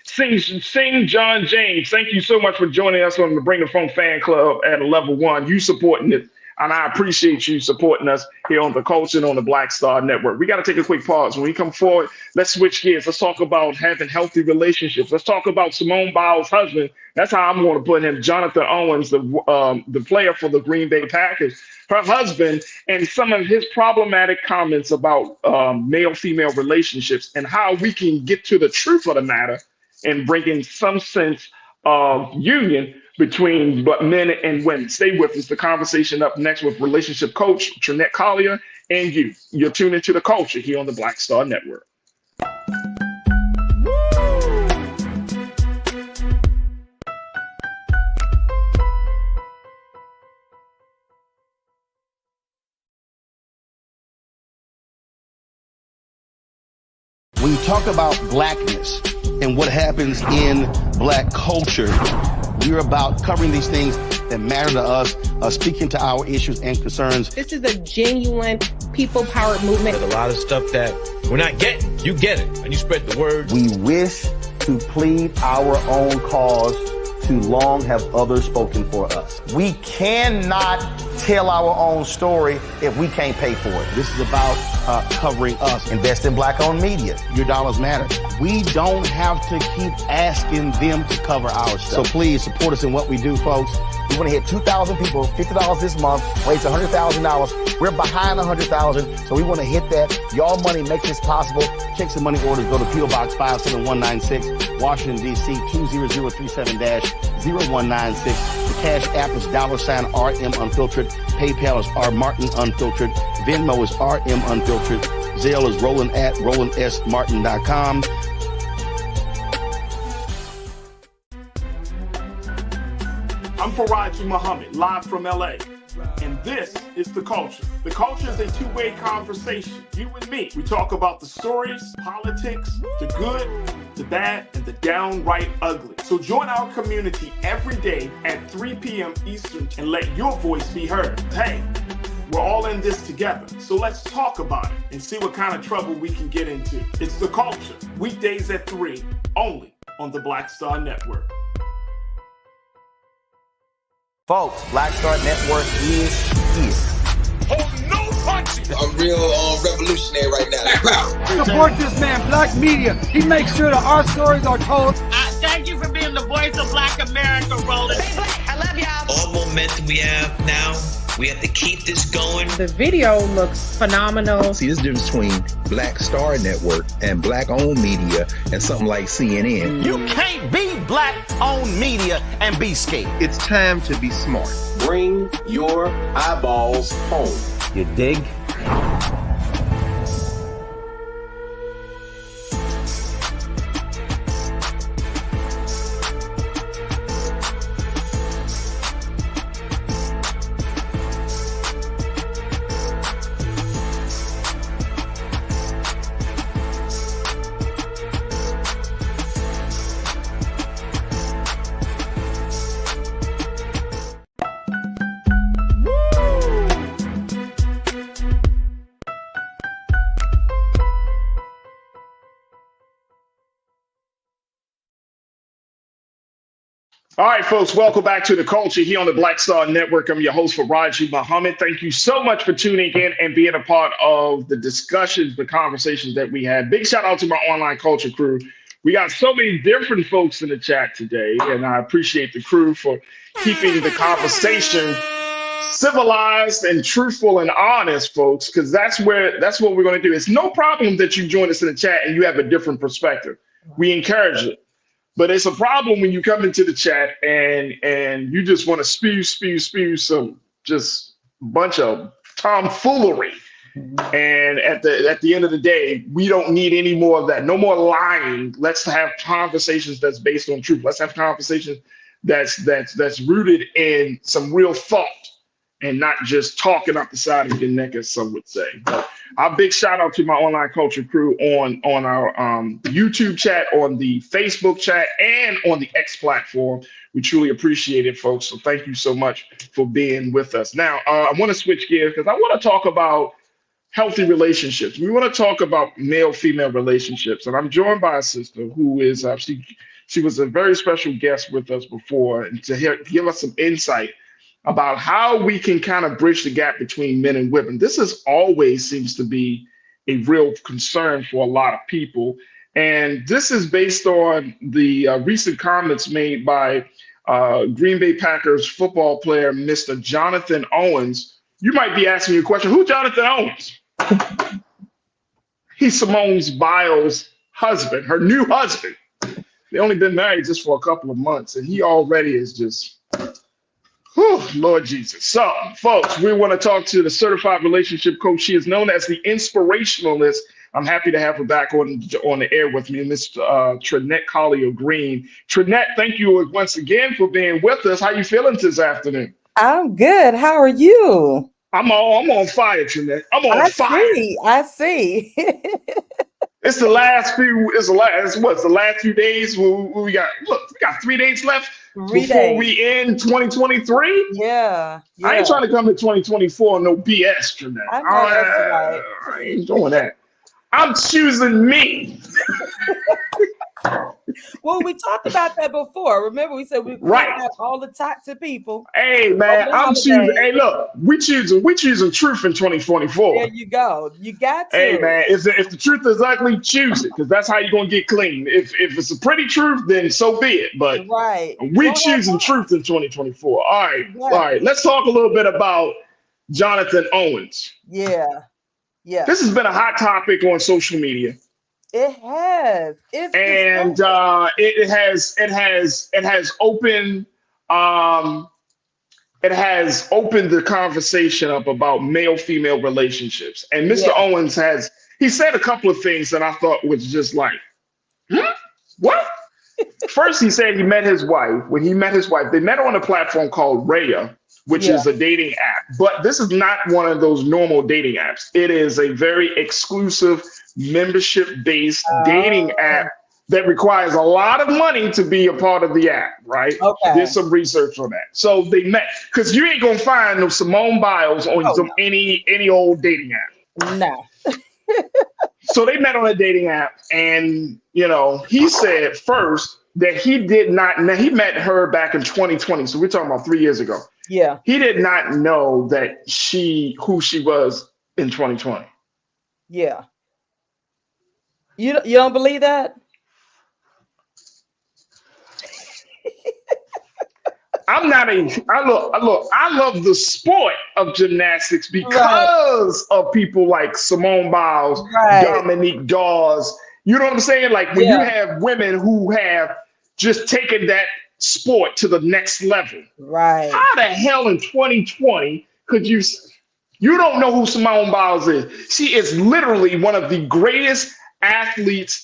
Sing John James, thank you so much for joining us on the Bring the Phone fan club at a level 1. You supporting it, and I appreciate you supporting us here on The Culture and on the Black Star Network. We got to take a quick pause. When we come forward, let's switch gears. Let's talk about having healthy relationships. Let's talk about Simone Biles' husband. That's how I'm going to put him, Jonathan Owens, the player for the Green Bay Packers. Her husband and some of his problematic comments about male-female relationships, and how we can get to the truth of the matter and bring in some sense of union between men and women. Stay with us. The conversation up next with relationship coach Trinette Collier and you. You're tuned into The Culture here on the Black Star Network. When you talk about blackness and what happens in black culture, we're about covering these things that matter to us, speaking to our issues and concerns. This is a genuine people-powered movement. There's a lot of stuff that we're not getting. You get it, and you spread the word. We wish to plead our own cause. Too long have others spoken for us. We cannot tell our own story if we can't pay for it. This is about covering us. Invest in black-owned media. Your dollars matter. We don't have to keep asking them to cover our stuff. So please support us in what we do, folks. We want to hit 2,000 people, $50 this month, raise $100,000. We're behind 100,000, so we want to hit that. Y'all money makes this possible. Check some money orders. Go to P.O. Box 57196, Washington, D.C. 20037-0196. The Cash App is $RM Unfiltered. PayPal is R Martin Unfiltered. Venmo is RM Unfiltered. Zelle is Roland at RolandSMartin.com. I'm Farajii Muhammad, live from LA. And this is The Culture. The Culture is a two-way conversation. You and me. We talk about the stories, politics, the good, the bad, and the downright ugly. So join our community every day at 3 p.m. Eastern and let your voice be heard. Hey, we're all in this together. So let's talk about it and see what kind of trouble we can get into. It's The Culture. Weekdays at 3, only on the Black Star Network. Folks, Black Star Network is here. Oh, no punches! I'm real revolutionary right now. Support this man, Black Media. He makes sure that our stories are told. Thank you for being the voice of Black America, Roland. I love y'all. All momentum we have now, we have to keep this going. The video looks phenomenal. See, this difference between Black Star Network and black-owned media and something like CNN. You can't be black-owned media and be scared. It's time to be smart. Bring your eyeballs home. You dig? All right, folks, welcome back to The Culture here on the Black Star Network. I'm your host, Farajii Muhammad. Thank you so much for tuning in and being a part of the discussions, the conversations that we had. Big shout out to my online culture crew. We got so many different folks in the chat today, and I appreciate the crew for keeping the conversation civilized and truthful and honest, folks, because that's what we're going to do. It's no problem that you join us in the chat and you have a different perspective. We encourage it. But it's a problem when you come into the chat and you just want to spew some just bunch of tomfoolery. And at the end of the day, we don't need any more of that. No more lying. Let's have conversations that's based on truth. Let's have conversations that's rooted in some real thought and not just talking up the side of your neck, as some would say. But a big shout out to my online culture crew on our YouTube chat, on the Facebook chat, and on the X platform. We truly appreciate it, folks. So thank you so much for being with us. Now, I want to switch gears because I want to talk about healthy relationships. We want to talk about male-female relationships. And I'm joined by a sister who is, she was a very special guest with us before, and to give us some insight about how we can kind of bridge the gap between men and women. This is always seems to be a real concern for a lot of people. And this is based on the recent comments made by Green Bay Packers football player, Mr. Jonathan Owens. You might be asking your question, who's Jonathan Owens? He's Simone Biles' husband, her new husband. They only been married just for a couple of months, and he already is just, whew, Lord Jesus. So, folks, we want to talk to the certified relationship coach. She is known as the inspirationalist. I'm happy to have her back on the air with me, Miss Trinette Collier Green. Trinette, thank you once again for being with us. How you feeling this afternoon? I'm good. How are you? I'm on fire, Trinette. I'm on fire. I see. It's the last few days. We got 3 days left before we end 2023. Yeah. I ain't trying to come to 2024 no BS, Trinette. I know that's right. I ain't doing that. I'm choosing me. Well, we talked about that before. Remember, we said we have all the toxic people. Hey man, I'm choosing. Hey, look, we choosing truth in 2024. There you go. You got to. Hey man, if the truth is ugly, choose it, because that's how you're gonna get clean. If it's a pretty truth, then so be it. But we choosing truth in 2024. All right. Let's talk a little bit about Jonathan Owens. Yeah. This has been a hot topic on social media. It has. It has opened the conversation up about male-female relationships. And Mr. Owens said a couple of things that I thought was just like, what? First, he said he met his wife. When he met his wife, they met on a platform called Raya, which is a dating app. But this is not one of those normal dating apps. It is a very exclusive, membership-based dating app that requires a lot of money to be a part of the app, right? Okay. There's some research on that. So they met, because you ain't gonna find no Simone Biles on any old dating app. No. So they met on a dating app, and he said first that he met her back in 2020. So we're talking about 3 years ago. Yeah. He did not know that who she was in 2020. Yeah. You don't believe that? I love the sport of gymnastics because of people like Simone Biles, Dominique Dawes. You know what I'm saying? Like when you have women who have just taken that sport to the next level. Right. How the hell in 2020 could you don't know who Simone Biles is? She is literally one of the greatest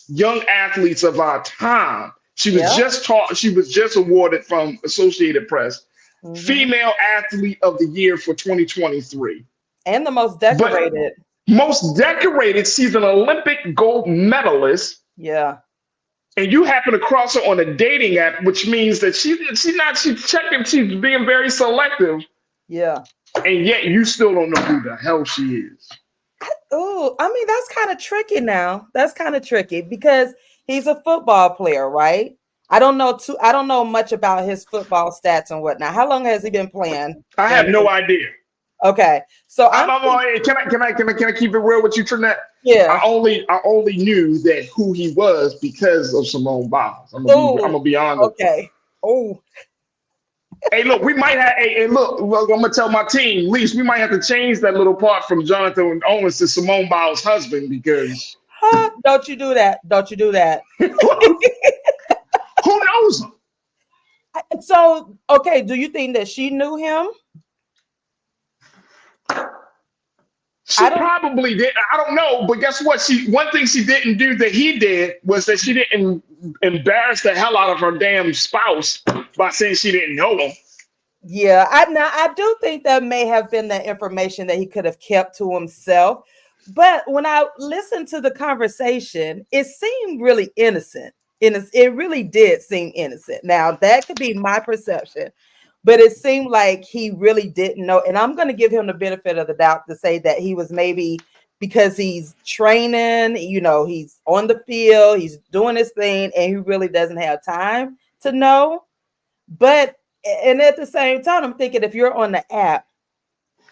young athletes of our time. She was just awarded from Associated Press Female Athlete of the Year for 2023. And the most decorated. She's an Olympic gold medalist. Yeah. And you happen to cross her on a dating app, which means that she's being very selective. Yeah. And yet you still don't know who the hell she is. Oh, I mean, that's kind of tricky now. That's kind of tricky because he's a football player, right? I don't know much about his football stats and whatnot. How long has he been playing? I have no idea. Okay, so can I keep it real with you, Trinette? Yeah. I only knew that who he was because of Simone Biles. I'm gonna be honest. Okay. Oh. Hey, look, we might have. Hey, look, I'm gonna tell my team, Least, we might have to change that little part from Jonathan Owens to Simone Biles' husband because. Don't you do that? Don't you do that? Who knows him? So, okay, do you think that she knew him? She probably did. I don't know, but guess what? One thing she didn't do that he did was that she didn't embarrass the hell out of her damn spouse by saying she didn't know him. Yeah, I do think that may have been the information that he could have kept to himself. But when I listened to the conversation, it seemed really innocent. It really did seem innocent. Now, that could be my perception, but it seemed like he really didn't know. And I'm going to give him the benefit of the doubt to say that he was maybe because he's training, he's on the field, he's doing his thing, and he really doesn't have time to know. But, and at the same time, I'm thinking if you're on the app,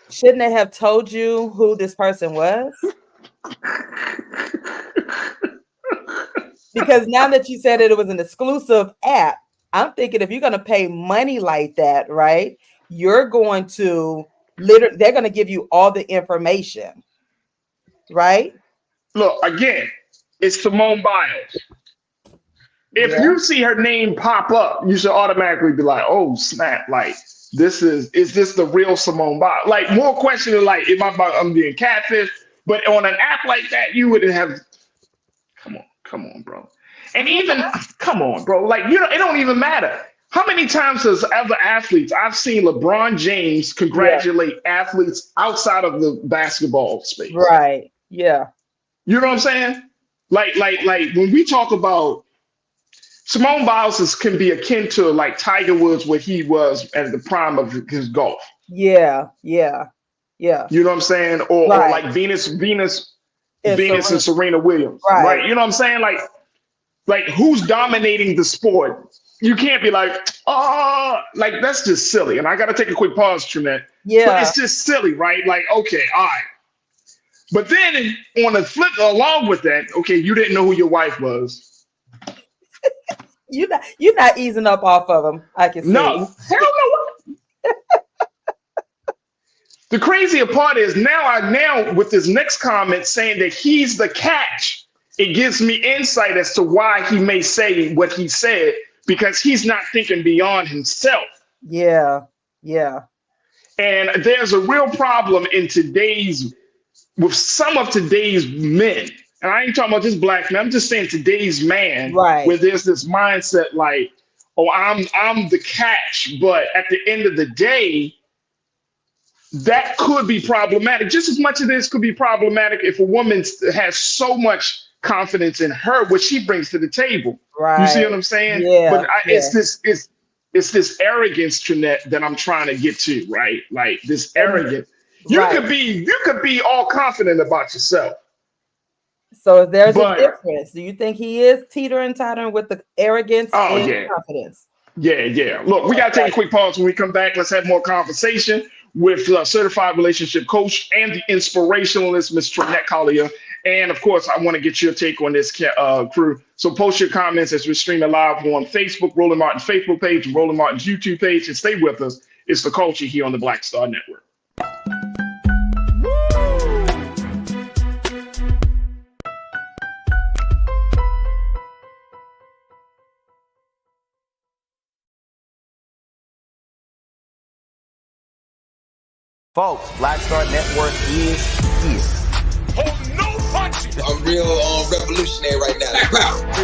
shouldn't they have told you who this person was? Because now that you said that it was an exclusive app, I'm thinking if you're going to pay money like that, right, you're going to they're going to give you all the information, right? Look, again, it's Simone Biles. If you see her name pop up, you should automatically be like, oh, snap, like, is this the real Simone Biles? Like, more question of like, I'm being catfish? But on an app like that, you would have, come on, bro. And even, come on, bro. Like, it don't even matter. How many times has other athletes, I've seen LeBron James congratulate athletes outside of the basketball space. Right, yeah. You know what I'm saying? Like when we talk about Simone Biles can be akin to like Tiger Woods, where he was at the prime of his golf. Yeah. You know what I'm saying? Or like Venus and Serena Williams. Right. You know what I'm saying? Like who's dominating the sport? You can't be like, like that's just silly. And I got to take a quick pause, Trinette. Yeah. But it's just silly, right? Like, okay, all right. But then on the flip, along with that, okay, you didn't know who your wife was. You're not easing up off of them. I can see. No, hell no. The crazier part is now with this next comment saying that he's the catch, it gives me insight as to why he may say what he said, because he's not thinking beyond himself. Yeah. And there's a real problem with some of today's men. And I ain't talking about just black men. I'm just saying today's man, right, where there's this mindset like, oh, I'm the catch. But at the end of the day, that could be problematic. Just as much of this could be problematic if a woman has so much confidence in her, what she brings to the table. Right. You see what I'm saying? Yeah. But it's this arrogance, Trinette, that I'm trying to get to, right? Like this arrogance. You could be all confident about yourself. So there's a difference. Do you think he is teetering-tottering with the arrogance and confidence? Yeah. Look, we got to take a quick pause. When we come back, let's have more conversation with certified relationship coach and the inspirationalist, Ms. Trinette Collier. And of course, I want to get your take on this crew. So post your comments as we're streaming live on Facebook, Roland Martin's Facebook page, and Roland Martin's YouTube page, and stay with us. It's The Culture here on the Black Star Network. Folks, Black Star Network is here. Oh, no punches! I'm real revolutionary right now.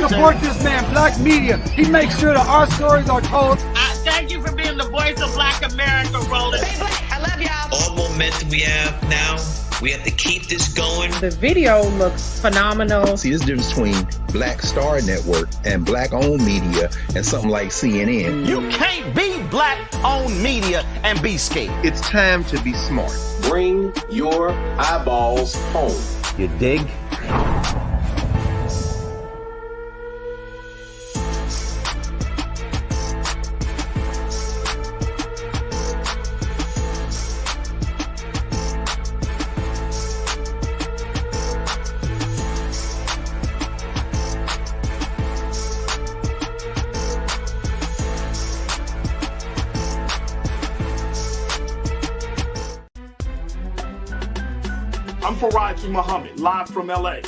Support this man, Black Media. He makes sure that our stories are told. Thank you for being the voice of Black America, Roland. Stay black. I love y'all. All momentum we have now, we have to keep this going. The video looks phenomenal. See, this difference between Black Star Network and black-owned media and something like CNN. You can't be black-owned media and be scared. It's time to be smart. Bring your eyeballs home. You dig? I'm Farajii Muhammad, live from LA.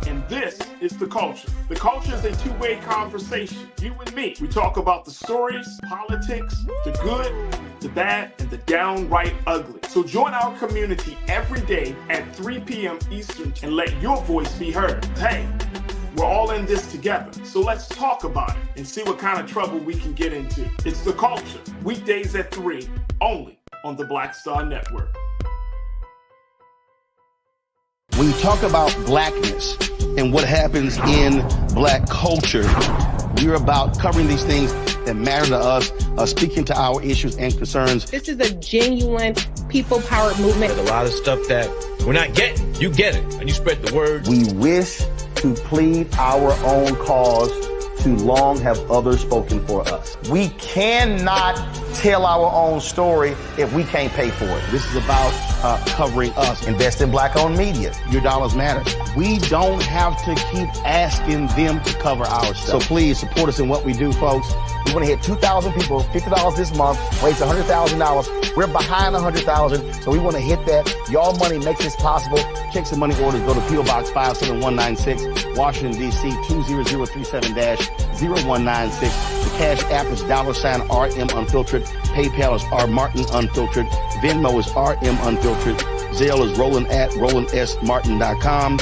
And this is The Culture. The Culture is a two-way conversation. You and me. We talk about the stories, politics, the good, the bad, and the downright ugly. So join our community every day at 3 p.m. Eastern and let your voice be heard. Hey, we're all in this together. So let's talk about it and see what kind of trouble we can get into. It's The Culture, weekdays at 3, only on the Black Star Network. When you talk about blackness and what happens in black culture, we're about covering these things that matter to us, speaking to our issues and concerns. This is a genuine people-powered movement. There's a lot of stuff that we're not getting. You get it, and you spread the word. We wish to plead our own cause to long have others spoken for us. We cannot tell our own story if we can't pay for it. This is about covering us. Invest in black-owned media. Your dollars matter. We don't have to keep asking them to cover our stuff. So please support us in what we do, folks. We want to hit 2,000 people, $50 this month, raise $100,000. We're behind 100,000, so we want to hit that. Y'all money makes this possible. Checks and money orders go to P.O. Box 57196, Washington, D.C. 20037-0196. The Cash App is $RM Unfiltered. PayPal is R Martin Unfiltered. Venmo is RM Unfiltered. Zelle is Roland at RolandSMartin.com.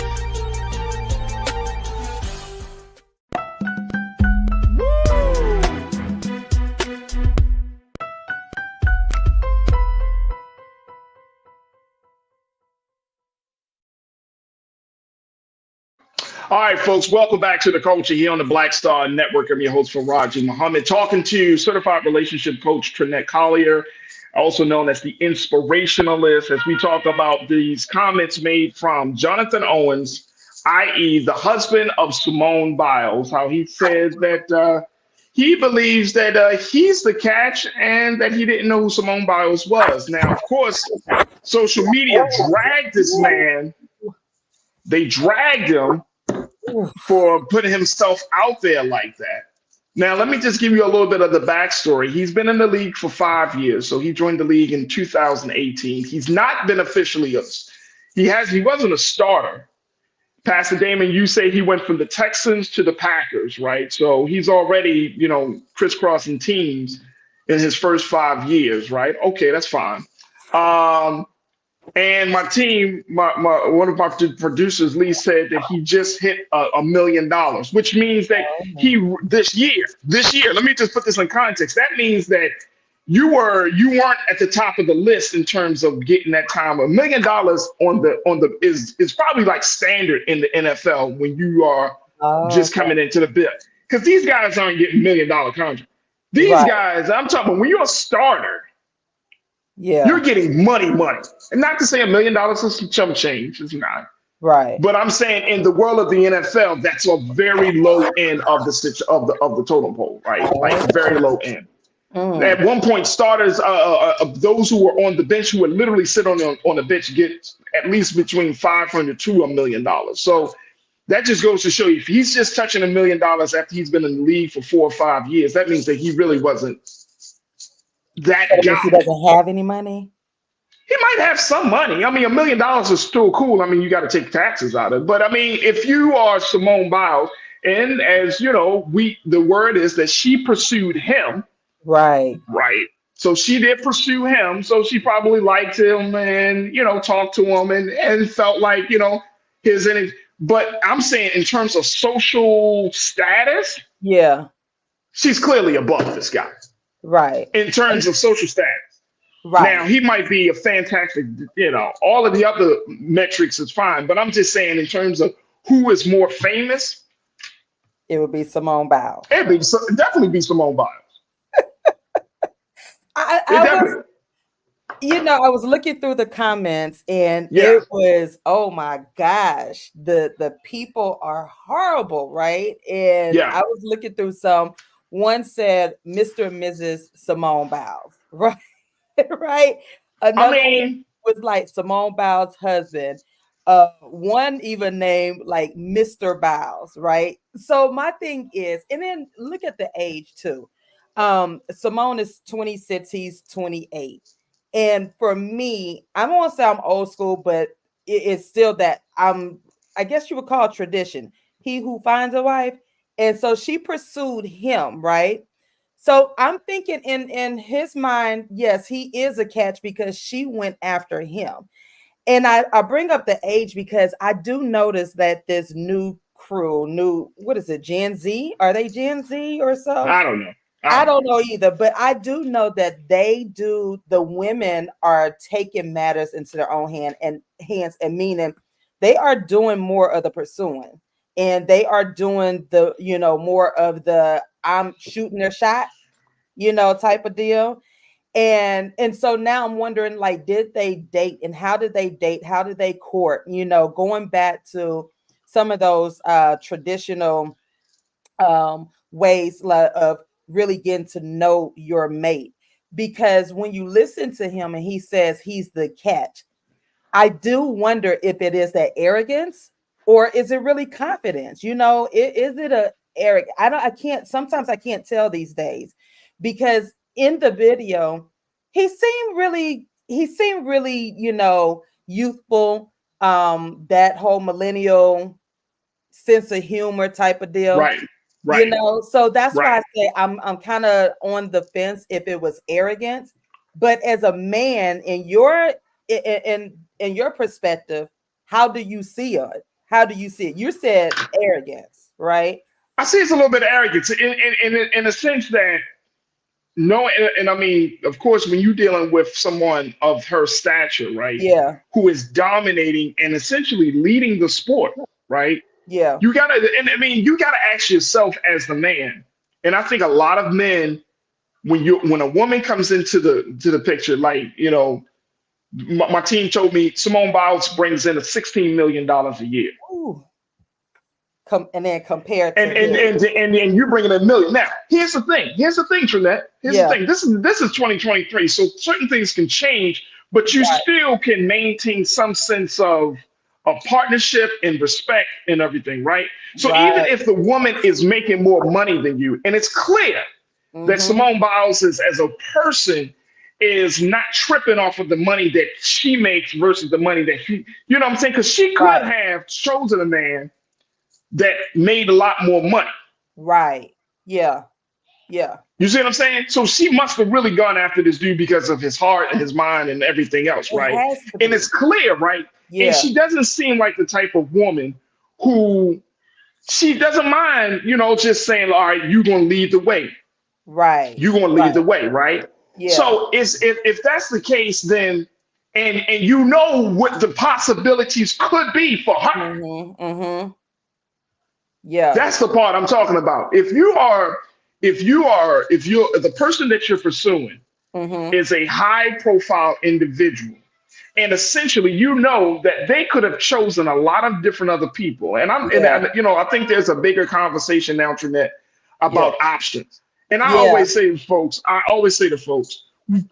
All right, folks, welcome back to The Culture here on the Black Star Network. I'm your host, Farajii Muhammad, talking to certified relationship coach Trinette Collier, also known as the Inspirationalist, as we talk about these comments made from Jonathan Owens, i.e. the husband of Simone Biles, how he says that he believes that he's the catch and that he didn't know who Simone Biles was. Now, of course, social media dragged this man. They dragged him for putting himself out there like that. Now, let me just give you a little bit of the backstory. He's been in the league for 5 years. So he joined the league in 2018. He's not been officially he wasn't a starter. Pastor Damon, you say he went from the Texans to the Packers, right? So he's already, crisscrossing teams in his first 5 years, right? Okay, that's fine. And my team, one of my producers, Lee, said that he just hit $1 million, which means that this year, let me just put this in context. That means that you weren't at the top of the list in terms of getting that time. $1 million is probably like standard in the NFL when you are just coming into the bit, because these guys aren't getting $1 million contracts. These guys, I'm talking about when you're a starter. Yeah, you're getting money. And not to say $1 million is some chump change, it's not. Right. But I'm saying in the world of the NFL, that's a very low end of the totem pole, right? Like very low end. At one point, starters, those who were on the bench, who would literally sit on the bench, get at least between $500 to $1 million. So that just goes to show you, if he's just touching $1 million after he's been in the league for 4 or 5 years, that means that he really wasn't that guy. He doesn't have any money. He might have some money. I mean, $1 million is still cool. I mean, you got to take taxes out of it. But I mean, if you are Simone Biles, and as you know, the word is that she pursued him. Right. So she did pursue him. So she probably liked him and, talked to him and felt like, but I'm saying in terms of social status. Yeah. She's clearly above this guy. Right. In terms of social status. Right. Now, he might be a fantastic, all of the other metrics is fine. But I'm just saying in terms of who is more famous. It would be Simone Biles. It would definitely be Simone Biles. I was looking through the comments and it was, oh my gosh, the people are horrible, right? And I was looking through some. One said Mr. and Mrs. Simone Biles, right? Right. Another one was like Simone Biles' husband. One even named like Mr. Biles, right? So my thing is, and then look at the age too. Simone is 26, he's 28. And for me, I'm gonna say I'm old school, but it's still that I guess you would call it tradition. He who finds a wife. And so she pursued him, right? So I'm thinking in his mind, yes, he is a catch because she went after him. And I bring up the age because I do notice that this new crew, what is it, Gen Z? Are they Gen Z or so? I don't know. I don't know either, but I do know that the women are taking matters into their own hands and meaning they are doing more of the pursuing and they are doing the, more of the I'm shooting their shot, type of deal. And so now I'm wondering, like, did they date and how did they date? How did they court? Going back to some of those traditional ways of really getting to know your mate. Because when you listen to him and he says he's the catch, I do wonder if it is that arrogance or is it really confidence? Is it a arrogant? Sometimes I can't tell these days because in the video, he seemed really, youthful, that whole millennial sense of humor type of deal. Right. So that's why I say I'm kind of on the fence if it was arrogance. But as a man, in your perspective, how do you see it? How do you see it? You said arrogance, right? I see it's a little bit of arrogance in a sense that no, and I mean, of course, when you're dealing with someone of her stature, right? Yeah. Who is dominating and essentially leading the sport, right? Yeah. You gotta ask yourself as the man. And I think a lot of men, when a woman comes into the picture, like, my team told me Simone Biles brings in $16 million a year. Ooh. And then compared to and you're bringing in $1 million. Now, here's the thing, Trinette. Here's the thing. This is 2023, so certain things can change, but you still can maintain some sense of partnership and respect and everything, right? So even if the woman is making more money than you, and it's clear that Simone Biles is, as a person, is not tripping off of the money that she makes versus the money that he, you know what I'm saying? Because she could have chosen a man that made a lot more money. Right. Yeah. Yeah. You see what I'm saying? So she must have really gone after this dude because of his heart and his mind and everything else, right? And it's clear, right? Yeah. And she doesn't seem like the type of woman who she doesn't mind, just saying, all right, you're going to lead the way. Right. You're going to lead the way, right? Yeah. So if that's the case, then and you know what the possibilities could be for her. Yeah. That's the part I'm talking about. If you're the person that you're pursuing is a high profile individual, and essentially that they could have chosen a lot of different other people. And I think there's a bigger conversation now, Trinette, about options. And I always say to folks,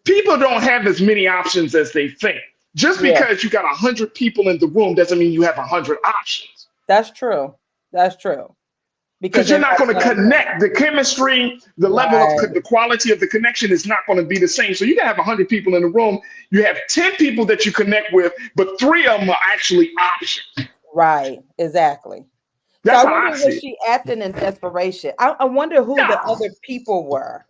people don't have as many options as they think. Just because you got 100 people in the room doesn't mean you have 100 options. That's true. Because you're not going to connect. The chemistry, the level of the quality of the connection is not going to be the same. So you can have 100 people in the room. You have 10 people that you connect with, but 3 of them are actually options. Right. Exactly. That's so how I wonder, was she acting in desperation? I wonder who the other people were.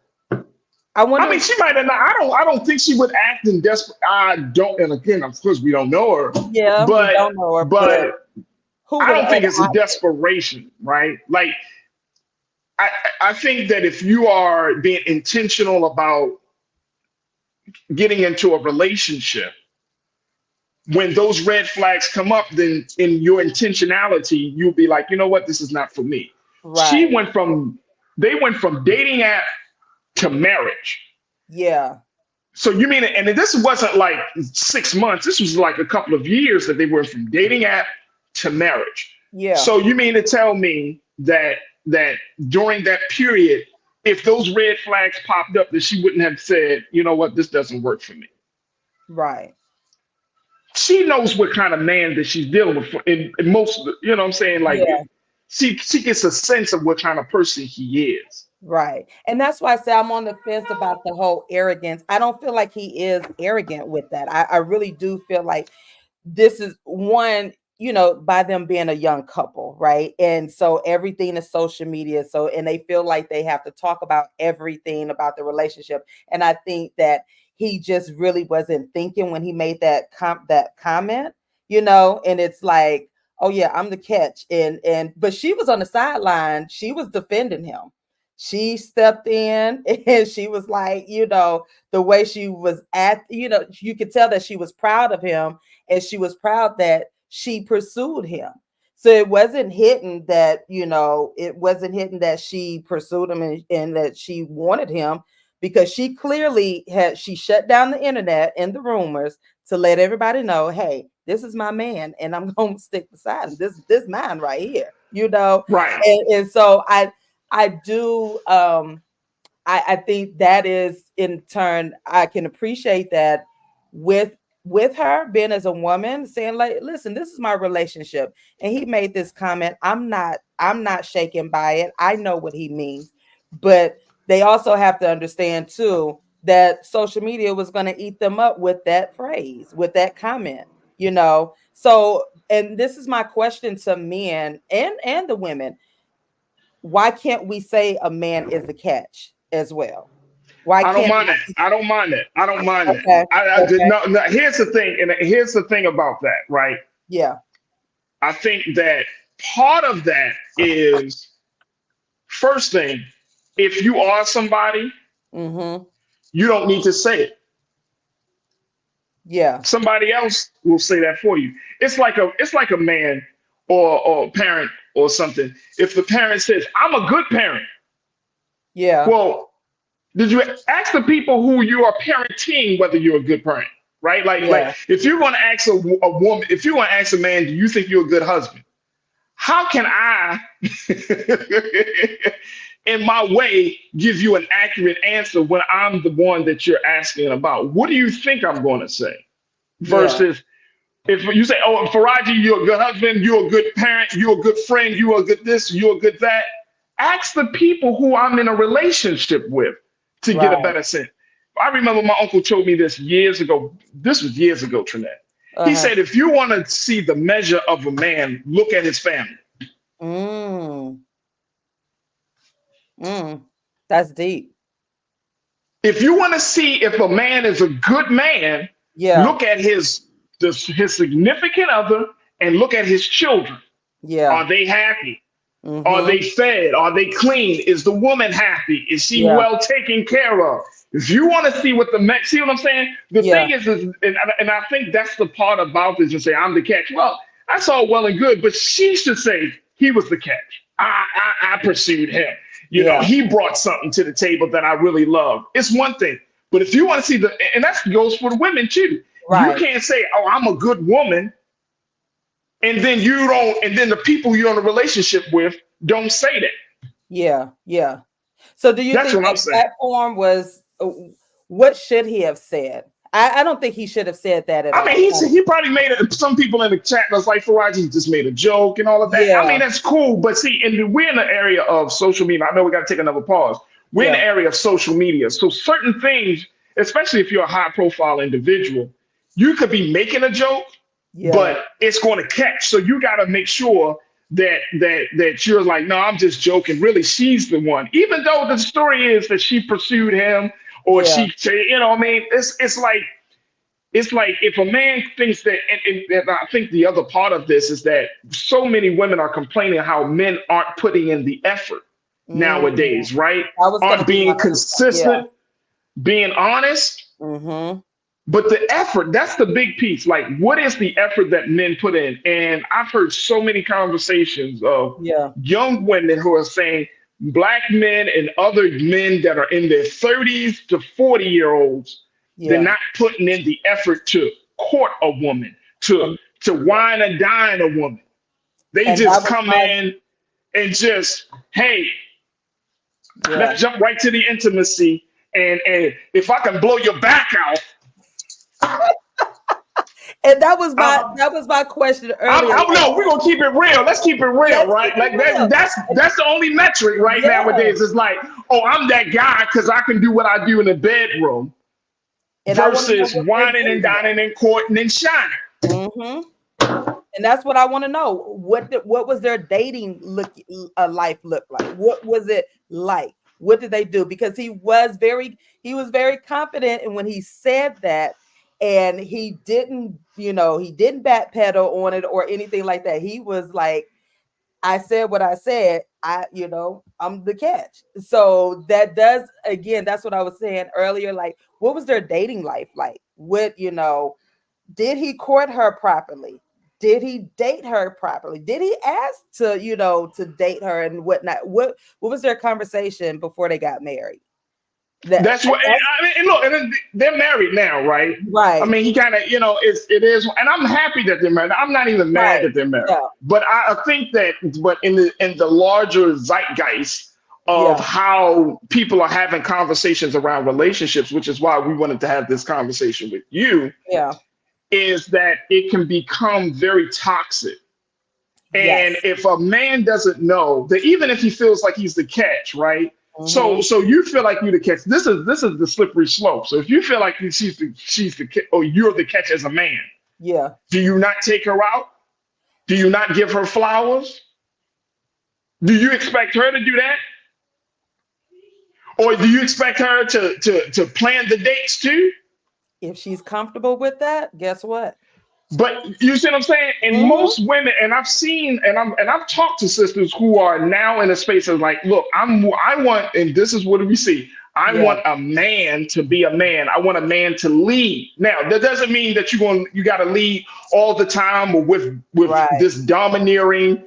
I mean, she might have not. I don't think she would act in desperate. I don't. And again, of course, we don't know her. Yeah, but we don't know her. But I don't think it's a desperation, right? Like, I think that if you are being intentional about getting into a relationship, when those red flags come up, then in your intentionality, you'll be like, you know what, this is not for me. Right. They went from dating app to marriage. Yeah. So you mean, and this wasn't like 6 months, this was like a couple of years that they went from dating app to marriage. Yeah. So you mean to tell me that during that period, if those red flags popped up, that she wouldn't have said, you know what, this doesn't work for me. Right. She knows what kind of man that she's dealing with in most of the, you know what I'm saying? Like, she gets a sense of what kind of person he is. Right. And that's why I say I'm on the fence about the whole arrogance. I don't feel like he is arrogant with that. I really do feel like this is one, by them being a young couple, right? And so everything is social media. So, and they feel like they have to talk about everything about the relationship. And I think that he just really wasn't thinking when he made that comment, and it's like, oh yeah, I'm the catch. But she was on the sideline. She was defending him. She stepped in and she was like, the way she was you could tell that she was proud of him, and she was proud that she pursued him. So it wasn't hidden that, she pursued him and that she wanted him, because she clearly she shut down the internet and the rumors to let everybody know, hey, this is my man and I'm going to stick beside him. This man right here, Right. And so I do, I think that is, in turn, I can appreciate that with her being as a woman saying, like, listen, this is my relationship. And he made this comment. I'm not shaken by it. I know what he means. But they also have to understand too that social media was going to eat them up with that phrase, with that comment, So, and this is my question to men and the women. Why can't we say a man is the catch as well? Why I don't can't mind that. I don't mind that. I don't mind okay. that. No, here's the thing, and here's the thing about that, right? Yeah. I think that part of that is, first thing, if you are somebody, you don't need to say it. Yeah. Somebody else will say that for you. It's like a man or a parent or something. If the parent says, I'm a good parent. Yeah. Well, did you ask the people who you are parenting whether you're a good parent? Right? Like if you're going to ask a woman, if you want to ask a man, do you think you're a good husband? How can I, in my way, give you an accurate answer when I'm the one that you're asking about? What do you think I'm going to say? Versus if you say, oh, Farajii, you're a good husband, you're a good parent, you're a good friend, you're a good this, you're a good that. Ask the people who I'm in a relationship with to get a better sense. I remember my uncle told me this years ago. This was years ago, Trinette. He said, if you want to see the measure of a man, look at his family. That's deep. If you want to see if a man is a good man, look at his significant other and look at his children. Are they happy? Are they fed? Are they clean? Is the woman happy? Is she well taken care of? If you want to see what see what I'm saying? The thing is and I think that's the part about this, and say, I'm the catch. Well, that's all well and good, but she should say, he was the catch. I pursued him. You know, he brought something to the table that I really love. It's one thing. But if you want to see and that goes for the women too. You can't say, oh, I'm a good woman. And then and then the people you're in a relationship with don't say that. Yeah. So do you think that platform was, what should he have said? I don't think he should have said that at all. I mean, he probably made it. Some people in the chat was like, Farajii just made a joke and all of that. I mean, that's cool. But see, we're in the area of social media. I know we got to take another pause. We're in the area of social media. So certain things, especially if you're a high profile individual, you could be making a joke, but it's going to catch. So you got to make sure that you're like, no, I'm just joking. Really, she's the one. Even though the story is that she pursued him or she, you know what I mean? It's like if a man thinks that, and I think the other part of this is that so many women are complaining how men aren't putting in the effort nowadays, right? Aren't being consistent, being honest. But the effort, that's the big piece. Like, what is the effort that men put in? And I've heard so many conversations of young women who are saying Black men and other men that are in their 30s to 40-year-olds, they're not putting in the effort to court a woman, to wine and dine a woman. They just come in and just, hey, let's jump right to the intimacy. And if I can blow your back out. And that was my question earlier. No, we're gonna keep it real. Let's keep it real, right? Like that's the only metric nowadays. Is like, oh, I'm that guy because I can do what I do in the bedroom, and versus whining and dining and courting and shining. Mm-hmm. And that's what I want to know. What was their dating life look like? What was it like? What did they do? Because he was very confident, and when he said that, and he didn't backpedal on it or anything like that. He was like, I said what I said. I'm the catch. So that does, again, that's what I was saying earlier. Like, what was their dating life like? Did he court her properly? Did he date her properly? Did he ask to date her and whatnot? What was their conversation before they got married? That's what I mean. And look, and they're married now, right? Right. I mean, he kind of, it is, and I'm happy that they're married. I'm not even mad that they're married. Yeah. But I think that, in the larger zeitgeist of how people are having conversations around relationships, which is why we wanted to have this conversation with you. Yeah. Is that it can become very toxic. And if a man doesn't know that, even if he feels like he's the catch, right? Mm-hmm. So you feel like you're the catch. This is the slippery slope. So if you feel like she's the catch, or you're the catch as a man, do you not take her out? Do you not give her flowers? Do you expect her to do that? Or do you expect her to plan the dates too? If she's comfortable with that, guess what? But you see what I'm saying? And most women, and I've seen, and I've talked to sisters who are now in a space of like, look, I want, and this is what we see. I want a man to be a man. I want a man to lead. Now, that doesn't mean that you got to lead all the time or with this domineering,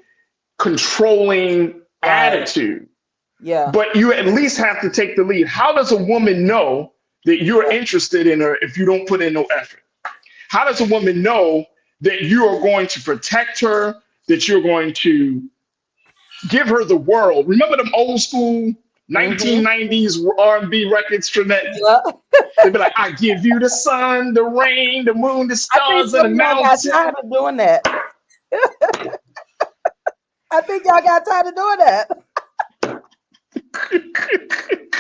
controlling attitude. Yeah. But you at least have to take the lead. How does a woman know that you're interested in her if you don't put in no effort? How does a woman know that you are going to protect her, that you're going to give her the world? Remember them old school 1990s R&B records, Trinette? They'd be like, I give you the sun, the rain, the moon, the stars, and the mountains. I think y'all got tired of doing that. I think y'all got tired of doing that.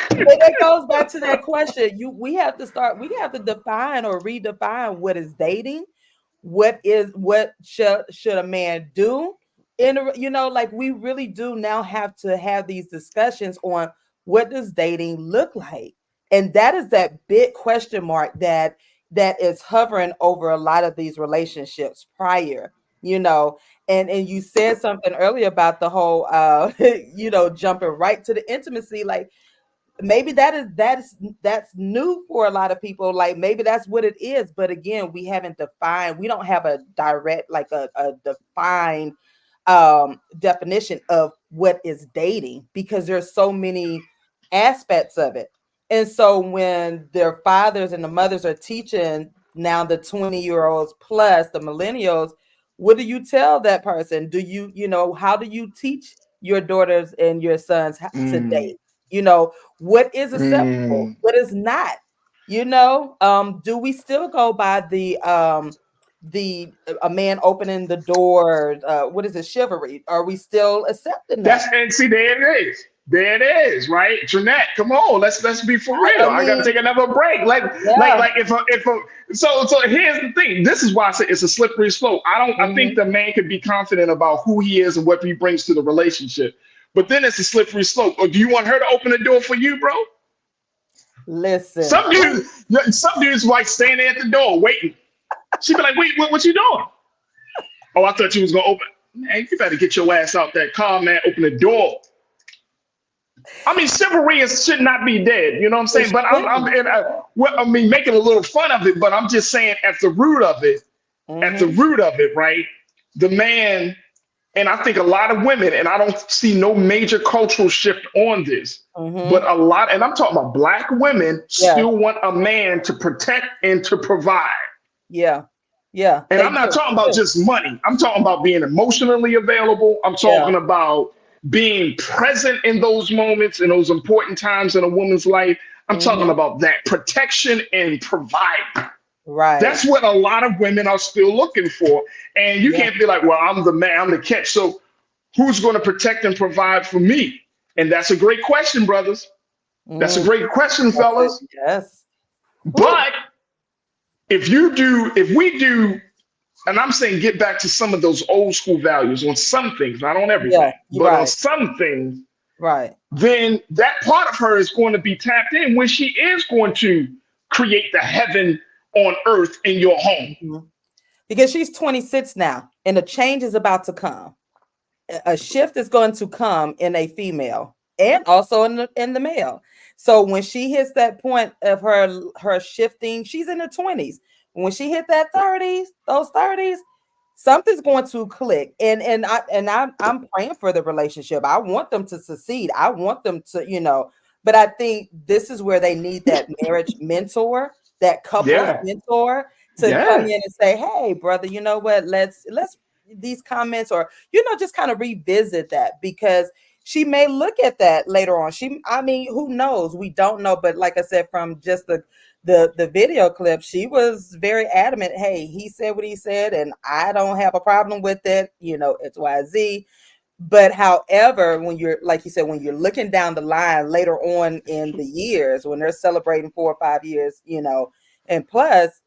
But it goes back to that question. We have to define or redefine what is dating. What should a man do? Like we really do now have to have these discussions on what does dating look like? And that is that big question mark that is hovering over a lot of these relationships prior, and you said something earlier about the whole, jumping right to the intimacy. Like maybe that's new for a lot of people. Like maybe that's what it is. But again, we don't have a direct, like a defined definition of what is dating, because there's so many aspects of it. And so when their fathers and the mothers are teaching now the 20-year-olds plus the millennials, what do you tell that person? Do how do you teach your daughters and your sons to date? What is acceptable? What is not? Do we still go by a man opening the door? What is it, chivalry? Are we still accepting that? And see, there it is. There it is, right? Trinette, come on, let's be for real. I gotta take another break. So here's the thing. This is why I say it's a slippery slope. I think the man could be confident about who he is and what he brings to the relationship. But then it's a slippery slope. Or do you want her to open the door for you, bro? Listen. Some dudes like standing at the door waiting. She'd be like, wait, what you doing? Oh, I thought you was gonna open. Man, you better get your ass out that car, man. Open the door. I mean, chivalry should not be dead. You know what I'm saying? But I'm making a little fun of it. But I'm just saying, at the root of it, right? The man, and I think a lot of women, and I don't see no major cultural shift on this, but a lot, and I'm talking about Black women, still want a man to protect and to provide. Yeah. And I'm not talking about just money. I'm talking about being emotionally available. I'm talking about being present in those moments, in those important times in a woman's life. I'm talking about that protection and providing. Right. That's what a lot of women are still looking for. And you can't be like, well, I'm the man, I'm the catch. So who's going to protect and provide for me? And that's a great question, brothers. That's a great question, fellas. Yes. But if we do and I'm saying get back to some of those old school values on some things, not on everything, Yeah, but on right, some things, right. then that part of her is going to be tapped in when she is going to create the heaven on earth in your home. Mhm. Because she's 26 now, and a change is about to come. A shift is going to come in a female and also in the male. So when she hits that point of her shifting, she's in her 20s. When she hit that 30s, those 30s, something's going to click. I'm praying for the relationship. I want them to succeed. I want them to, but I think this is where they need that marriage mentor, that couples Yeah. mentor to come Yeah. in and say, hey, brother, you know what? Let's these comments, or just kind of revisit that, because she may look at that later on. I mean, who knows? We don't know. But like I said, from just the video clip, she was very adamant. Hey, he said what he said, and I don't have a problem with it. It's YZ. But however, when you're, like you said, when you're looking down the line later on in the years, when they're celebrating 4 or 5 years, and plus,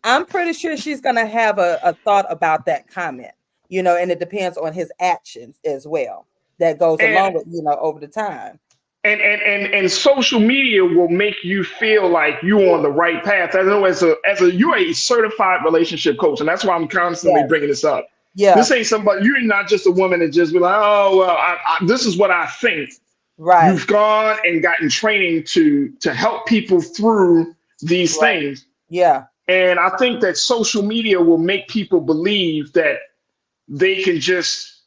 I'm pretty sure she's going to have a thought about that comment, and it depends on his actions as well. That goes And along with, over the time. and social media will make you feel like you're on the right path. I know you're a certified relationship coach, and that's why I'm constantly Yes. bringing this up. Yeah. This ain't somebody. You're not just a woman that just be like, oh well, this is what I think. Right. You've gone and gotten training to help people through these things. Yeah. And I think that social media will make people believe that they can just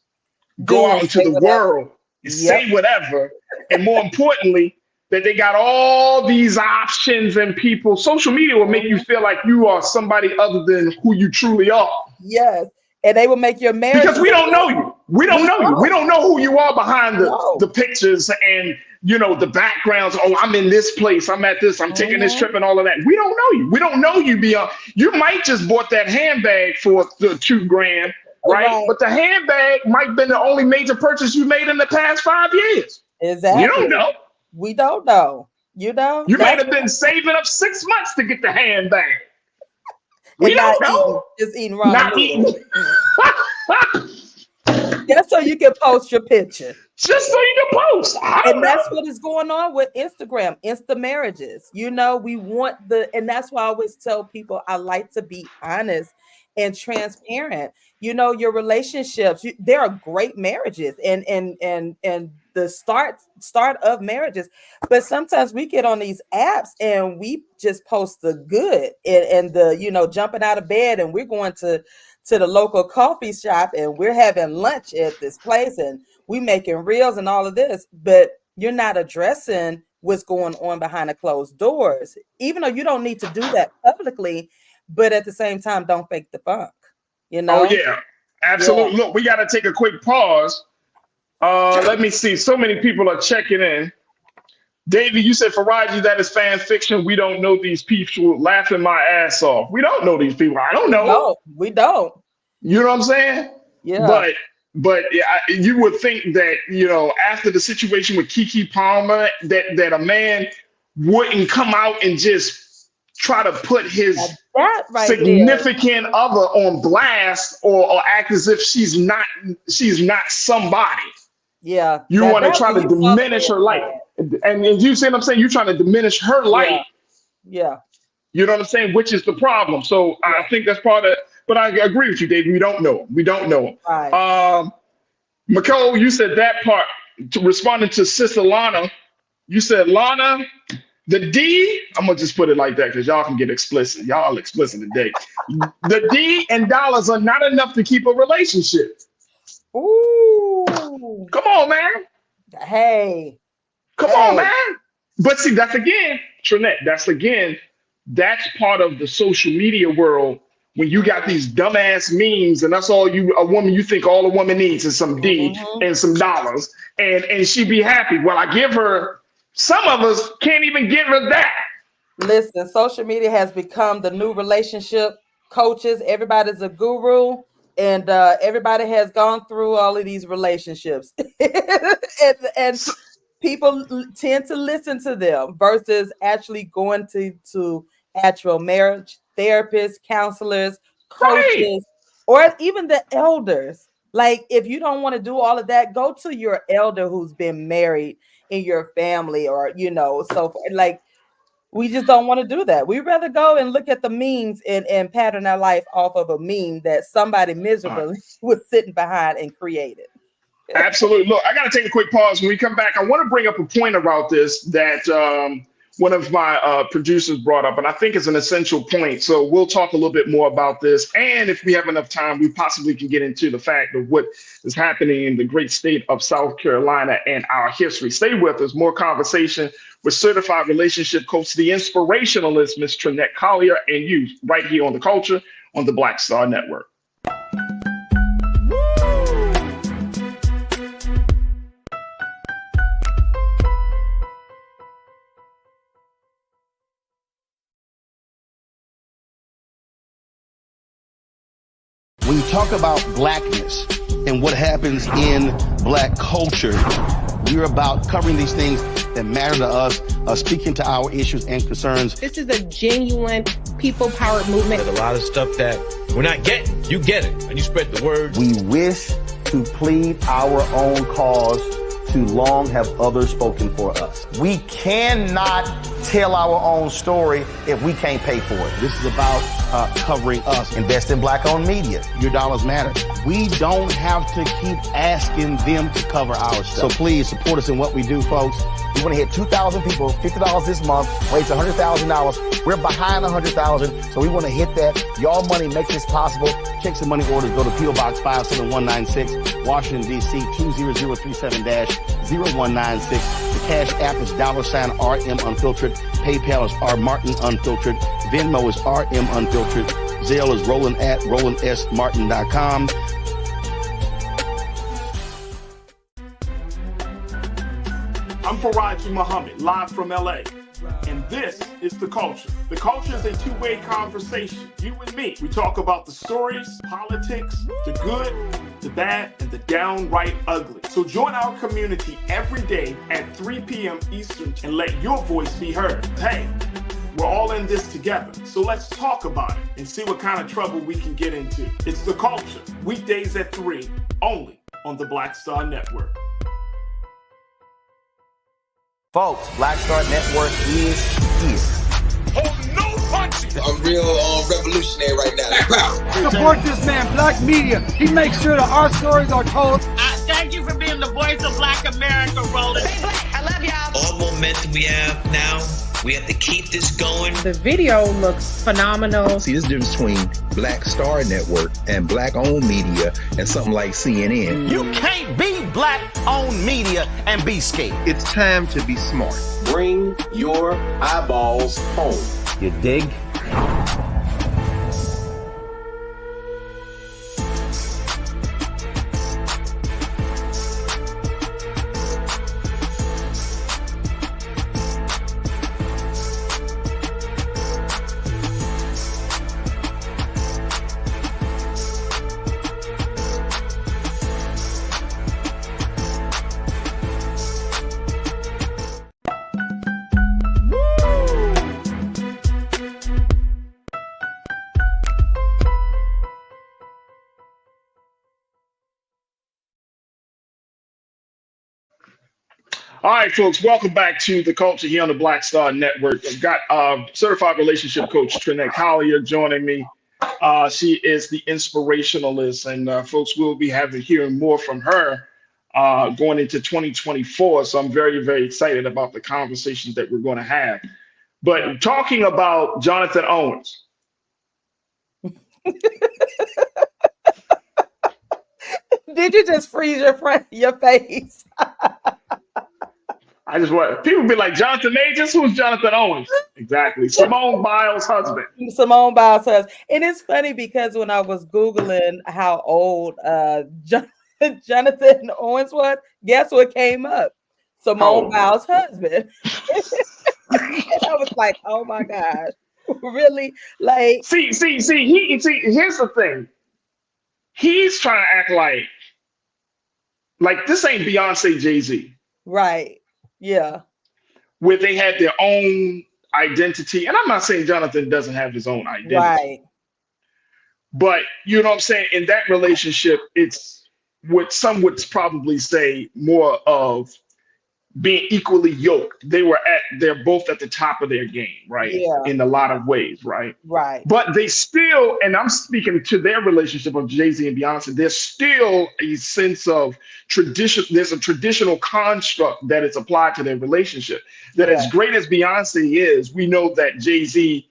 go out into the world and say whatever. And more importantly, that they got all these options, and people, social media will make you feel like you are somebody other than who you truly are. Yes. And they will make your marriage. Because we don't know you. We don't know you. We don't know who you are behind the pictures and the backgrounds. Oh, I'm in this place. I'm at this. I'm taking this trip and all of that. We don't know you. We don't know you beyond. You might just bought that handbag for the $2,000, right? But the handbag might have been the only major purchase you made in the past 5 years. Exactly. You don't know. We don't know. You might have been saving up 6 months to get the handbag. We don't know. Just eating ramen. Not eating. Just so you can post your picture. Just so you can post. And that's what is going on with Instagram, Insta marriages. We want and that's why I always tell people I like to be honest and transparent. Your relationships, there are great marriages and the start of marriages, but sometimes we get on these apps and we just post the good and the jumping out of bed, and we're going to the local coffee shop and we're having lunch at this place and we making reels and all of this, but you're not addressing what's going on behind the closed doors, even though you don't need to do that publicly, but at the same time, don't fake the funk. Oh yeah, absolutely. Yeah. Look, we got to take a quick pause. Let me see. So many people are checking in. Davey, you said Farajii, that is fan fiction. We don't know these people. Laughing my ass off. We don't know these people. I don't know. No, we don't. You know what I'm saying? Yeah. But you would think that after the situation with Keke Palmer, that a man wouldn't come out and just try to put his significant other on blast or act as if she's not somebody. Yeah. You want to try to diminish her life. And you see what I'm saying? You're trying to diminish her life. Yeah. You know what I'm saying? Which is the problem. So I think that's part of it. But I agree with you, Dave. We don't know. We don't know. Right. Nicole, you said that part. Responding to Sister Lana, you said, Lana, the D, I'm going to just put it like that because y'all can get explicit. Y'all explicit today. The D and dollars are not enough to keep a relationship. Ooh. Come on, man. Hey. Come on, man. But see, that's part of the social media world when you got these dumbass memes and that's all you think all a woman needs is some D and some dollars and she be happy. Well, I give her, some of us can't even give her that. Listen, social media has become the new relationship coaches. Everybody's a guru. And everybody has gone through all of these relationships, and people tend to listen to them versus actually going to actual marriage therapists, counselors, coaches or even the elders. Like, if you don't want to do all of that, go to your elder who's been married in your family, or so like, we just don't want to do that. We'd rather go and look at the memes and pattern our life off of a meme that somebody miserably was sitting behind and created. Absolutely. Look, I got to take a quick pause. When we come back, I want to bring up a point about this that one of my producers brought up, and I think is an essential point. So we'll talk a little bit more about this. And if we have enough time, we possibly can get into the fact of what is happening in the great state of South Carolina and our history. Stay with us. More conversation with certified relationship coach, the inspirationalist, Miss Trinette Collier, and you right here on The Culture on the Black Star Network. When you talk about blackness and what happens in black culture, we're about covering these things that matter to us, speaking to our issues and concerns. This is a genuine people-powered movement. There's a lot of stuff that we're not getting. You get it, and you spread the word. We wish to plead our own cause. Too long have others spoken for us. We cannot tell our own story if we can't pay for it. This is about covering us. Invest in black-owned media. Your dollars matter. We don't have to keep asking them to cover our stuff. So please support us in what we do, folks. We want to hit 2,000 people, $50 this month, raise $100,000. We're behind 100,000, so we want to hit that. Y'all money makes this possible. Check some money orders. Go to P.O. Box 57196, Washington, D.C. 20037-0196. The Cash App is $RM Unfiltered. PayPal is R Martin Unfiltered. Venmo is RM Unfiltered. Zelle is Roland at RolandSMartin.com. I'm Farajii Muhammad, live from LA. And this is The Culture. The Culture is a two-way conversation. You and me. We talk about the stories, politics, the good, the bad, and the downright ugly. So join our community every day at 3 p.m. Eastern and let your voice be heard. Hey, we're all in this together. So let's talk about it and see what kind of trouble we can get into. It's The Culture. Weekdays at 3, only on the Black Star Network. Folks, Black Star Network is here. Oh, no punches! I'm real revolutionary right now. Support this man, Black Media. He makes sure that our stories are told. Thank you for being the voice of Black America, Roland. Stay black. I love y'all. All momentum we have now, we have to keep this going. The video looks phenomenal. See, this difference between Black Star Network and black-owned media and something like CNN. You can't be black-owned media and be scared. It's time to be smart. Bring your eyeballs home. You dig? All right, folks, welcome back to The Culture here on the Black Star Network. I've got certified relationship coach Trinette Collier joining me. She is the inspirationalist, and folks, we'll be hearing more from her going into 2024. So I'm very, very excited about the conversations that we're going to have. But talking about Jonathan Owens. Did you just freeze your face? I just want people be like, Jonathan Majors, who's Jonathan Owens? Exactly. Simone Biles' husband. Simone Biles' husband. And it's funny because when I was Googling how old Jonathan Owens was, guess what came up? Simone Biles' husband. And I was like, oh my gosh. Really? Like, see, here's the thing. He's trying to act like this ain't Beyonce, Jay-Z. Right. Yeah. Where they had their own identity. And I'm not saying Jonathan doesn't have his own identity. Right. But you know what I'm saying? In that relationship, it's what some would probably say more of being equally yoked. They're both at the top of their game, right? Yeah. In a lot of ways, right? Right. But they still, and I'm speaking to their relationship of Jay-Z and Beyonce, there's still a sense of tradition. There's a traditional construct that is applied to their relationship. That Yeah. as great as Beyonce is, we know that Jay-Z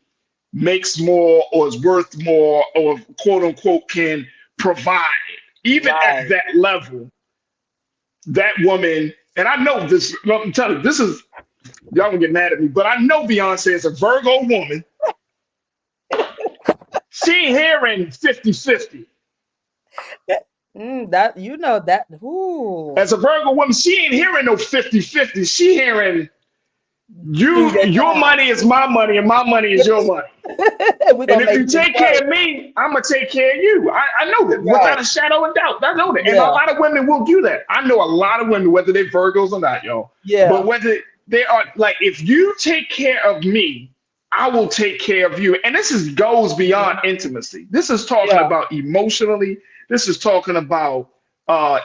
makes more or is worth more or quote unquote can provide. Even at Right. that level, that woman, and I know this, I'm telling you, this is, y'all gonna get mad at me, but I know Beyonce is a Virgo woman. She ain't hearing 50-50. That you know that. Ooh. As a Virgo woman, she ain't hearing no 50-50. She hearing Do your your job. money is my money and my money is your money. We're And gonna if make you this take care work. of me, I'm gonna take care of you. I know that Right. without a shadow of doubt. I know that. And a Yeah. lot of women will do that. I know a lot of women, whether they're Virgos or not, y'all. Yeah. But whether they are like, if you take care of me, I will take care of you. And goes beyond intimacy. This is talking Yeah. about emotionally. This is talking about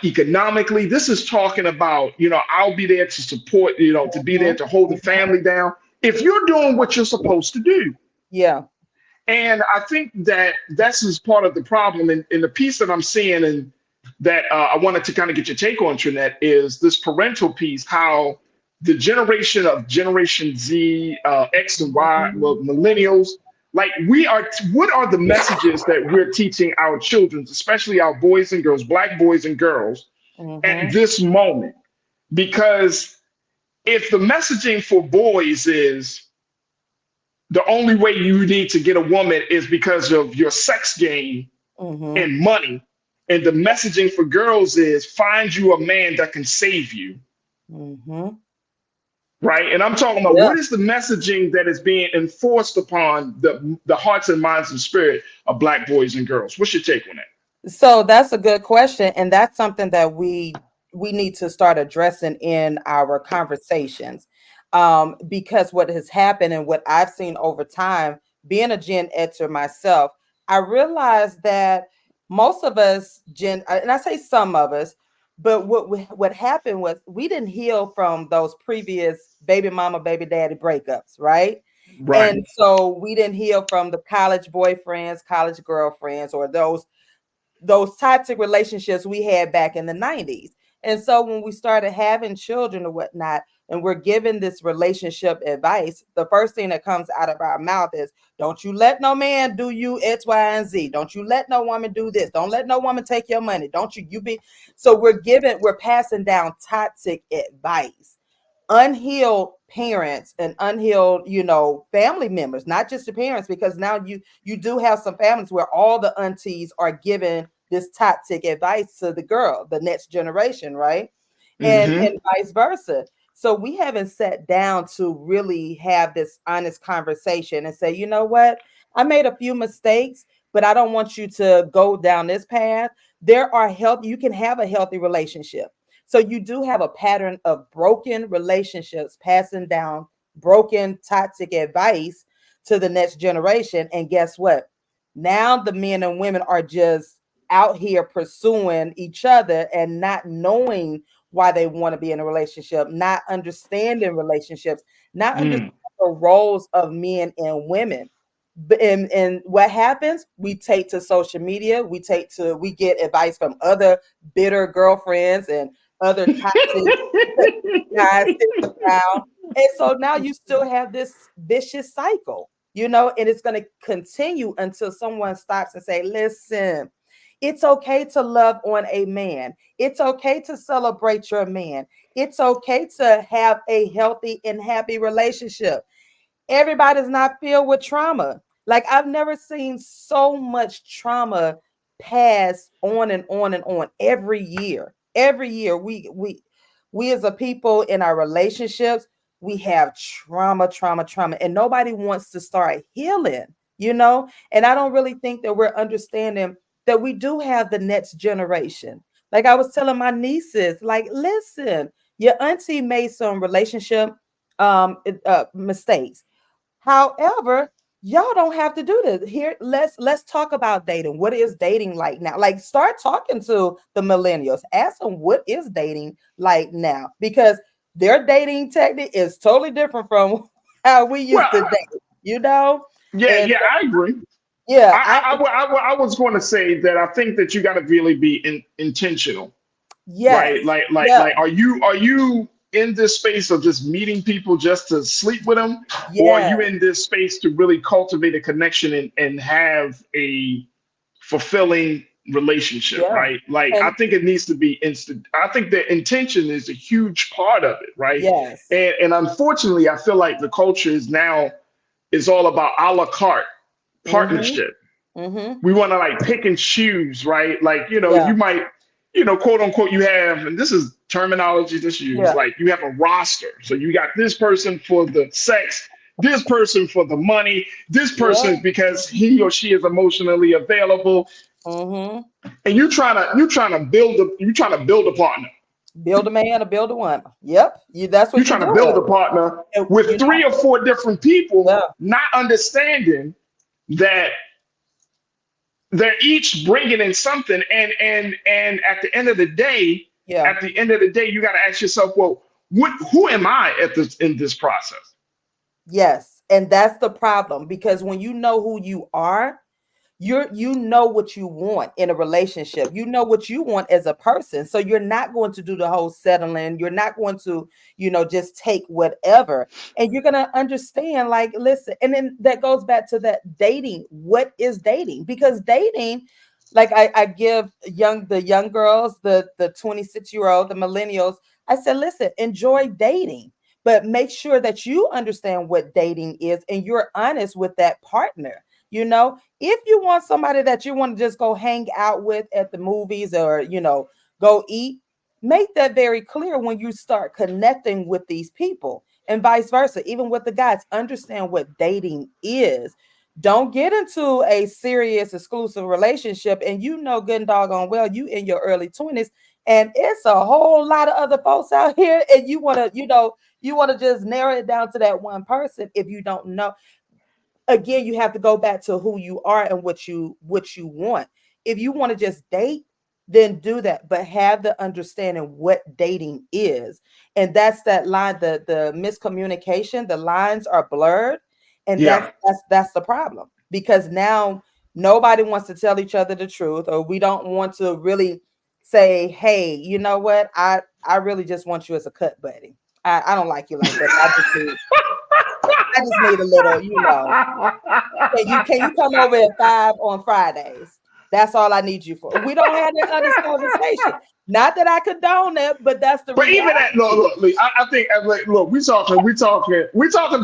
economically. This is talking about, I'll be there to support, to be there to hold the family down. If you're doing what you're supposed to do. Yeah. And I think that that's just part of the problem. In the piece that I'm seeing, and that I wanted to kind of get your take on, Trinette, is this parental piece, how the Generation Z, X and Y, well, millennials, like what are the messages that we're teaching our children, especially our boys and girls, Black boys and girls, at this moment? Because if the messaging for boys is the only way you need to get a woman is because of your sex game and money, and the messaging for girls is find you a man that can save you. Right. And I'm talking about what is the messaging that is being enforced upon the hearts and minds and spirit of Black boys and girls? What's your take on that? So that's a good question, and that's something that we need to start addressing in our conversations, because what has happened and what I've seen over time, being a Gen Xer myself, I realized that most of us, and I say some of us, but what happened was we didn't heal from those previous baby mama, baby daddy breakups, right? Right. And so we didn't heal from the college boyfriends, college girlfriends, or those toxic relationships we had back in the 90s. And so when we started having children or whatnot, and we're given this relationship advice, the first thing that comes out of our mouth is, don't you let no man do you X, Y, and Z. Don't you let no woman do this. Don't let no woman take your money. Don't you be. So we're passing down toxic advice. Unhealed parents and unhealed, family members, not just the parents, because now you do have some families where all the aunties are giving this toxic advice to the girl, the next generation, right? And vice versa. So we haven't sat down to really have this honest conversation and say, you know what, I made a few mistakes, but I don't want you to go down this path. You can have a healthy relationship. So you do have a pattern of broken relationships passing down broken toxic advice to the next generation. And guess what? Now the men and women are just out here pursuing each other and not knowing why they want to be in a relationship, not understanding relationships, not understanding the roles of men and women. And what happens? We take to social media. We get advice from other bitter girlfriends and other toxic guys sitting down. And so now you still have this vicious cycle, and it's going to continue until someone stops and say, listen, it's okay to love on a man. It's okay to celebrate your man. It's okay to have a healthy and happy relationship. Everybody's not filled with trauma. Like, I've never seen so much trauma pass on and on and on every year. Every year, we as a people in our relationships, we have trauma, and nobody wants to start healing, And I don't really think that we're understanding that we do have the next generation. Like I was telling my nieces, like, listen, your auntie made some relationship mistakes. However, y'all don't have to do this. Here, let's talk about dating. What is dating like now? Like, start talking to the millennials. Ask them what is dating like now, because their dating technique is totally different from how we used to date. You know? And Yeah, I agree. yeah, I was going to say that I think that you got to really be intentional, yes, right? Like, yeah, are you in this space of just meeting people just to sleep with them, or are yeah, you in this space to really cultivate a connection and have a fulfilling relationship, yeah. right? Like, I And think it needs to be instant. I think that intention is a huge part of it, right? yes, And unfortunately, I feel like the culture is all about a la carte mm-hmm, partnership. mm-hmm, We want to like pick and choose, right? Like, yeah, you might, quote unquote, you have, and this is terminology that's used, yeah, like you have a roster. So you got this person for the sex, this person for the money, this yeah, person because he or she is emotionally available, mm-hmm. and you're trying to build a partner. Build a man or build a woman. Yep, that's You're what you're trying to build doing. a partner And with you three know, or four different people, yeah, not understanding that they're each bringing in something, and at the end of the day, yeah. you got to ask yourself, well, who am I in this process? Yes, and that's the problem, because when you know who you are, you know what you want in a relationship. You know what you want as a person. So you're not going to do the whole settling. You're not going to, just take whatever. And you're going to understand, like, listen, and then that goes back to that dating. What is dating? Because dating, like I give the young girls, the 26-year-old, the millennials, I said, listen, enjoy dating, but make sure that you understand what dating is and you're honest with that partner. If you want somebody that you want to just go hang out with at the movies, or go eat, make that very clear when you start connecting with these people, and vice versa. Even with the guys, understand what dating is. Don't get into a serious exclusive relationship and good and doggone well you in your early 20s, and it's a whole lot of other folks out here, and you want to just narrow it down to that one person. If you don't know, again, you have to go back to who you are and what you want. If you want to just date, then do that, but have the understanding what dating is. And that's that line, the miscommunication, the lines are blurred, and that's Yeah. that's the problem, because now nobody wants to tell each other the truth, or we don't want to really say, hey, you know what, I really just want you as a cut buddy. I don't like you like that. I just need a little, Can you come over at 5 on Fridays? That's all I need you for. We don't have that honest conversation. Not that I condone it, but that's the But even reality. that, look, I think, look, we talking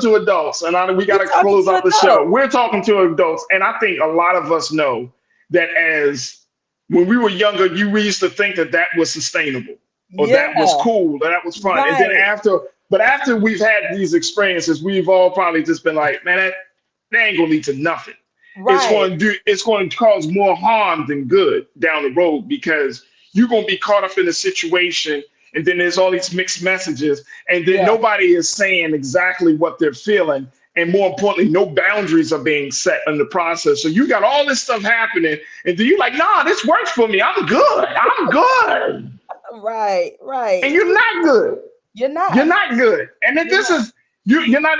to adults, and we got We're to talking close to out the show. adults. We're talking to adults, and I think a lot of us know that when we were younger, we used to think that was sustainable, or Yeah, that was cool, or that was fun, and then right, after we've had these experiences, we've all probably just been like, man, that ain't gonna lead to nothing. right, It's going to cause more harm than good down the road, because you're going to be caught up in a situation, and then there's all these mixed messages, and then yeah, nobody is saying exactly what they're feeling, and more importantly, no boundaries are being set in the process. So you got all this stuff happening, and then you're like, nah, this works for me, I'm good, right, and right. you're not good. You're You're not. not good. And then You're this not. is you're not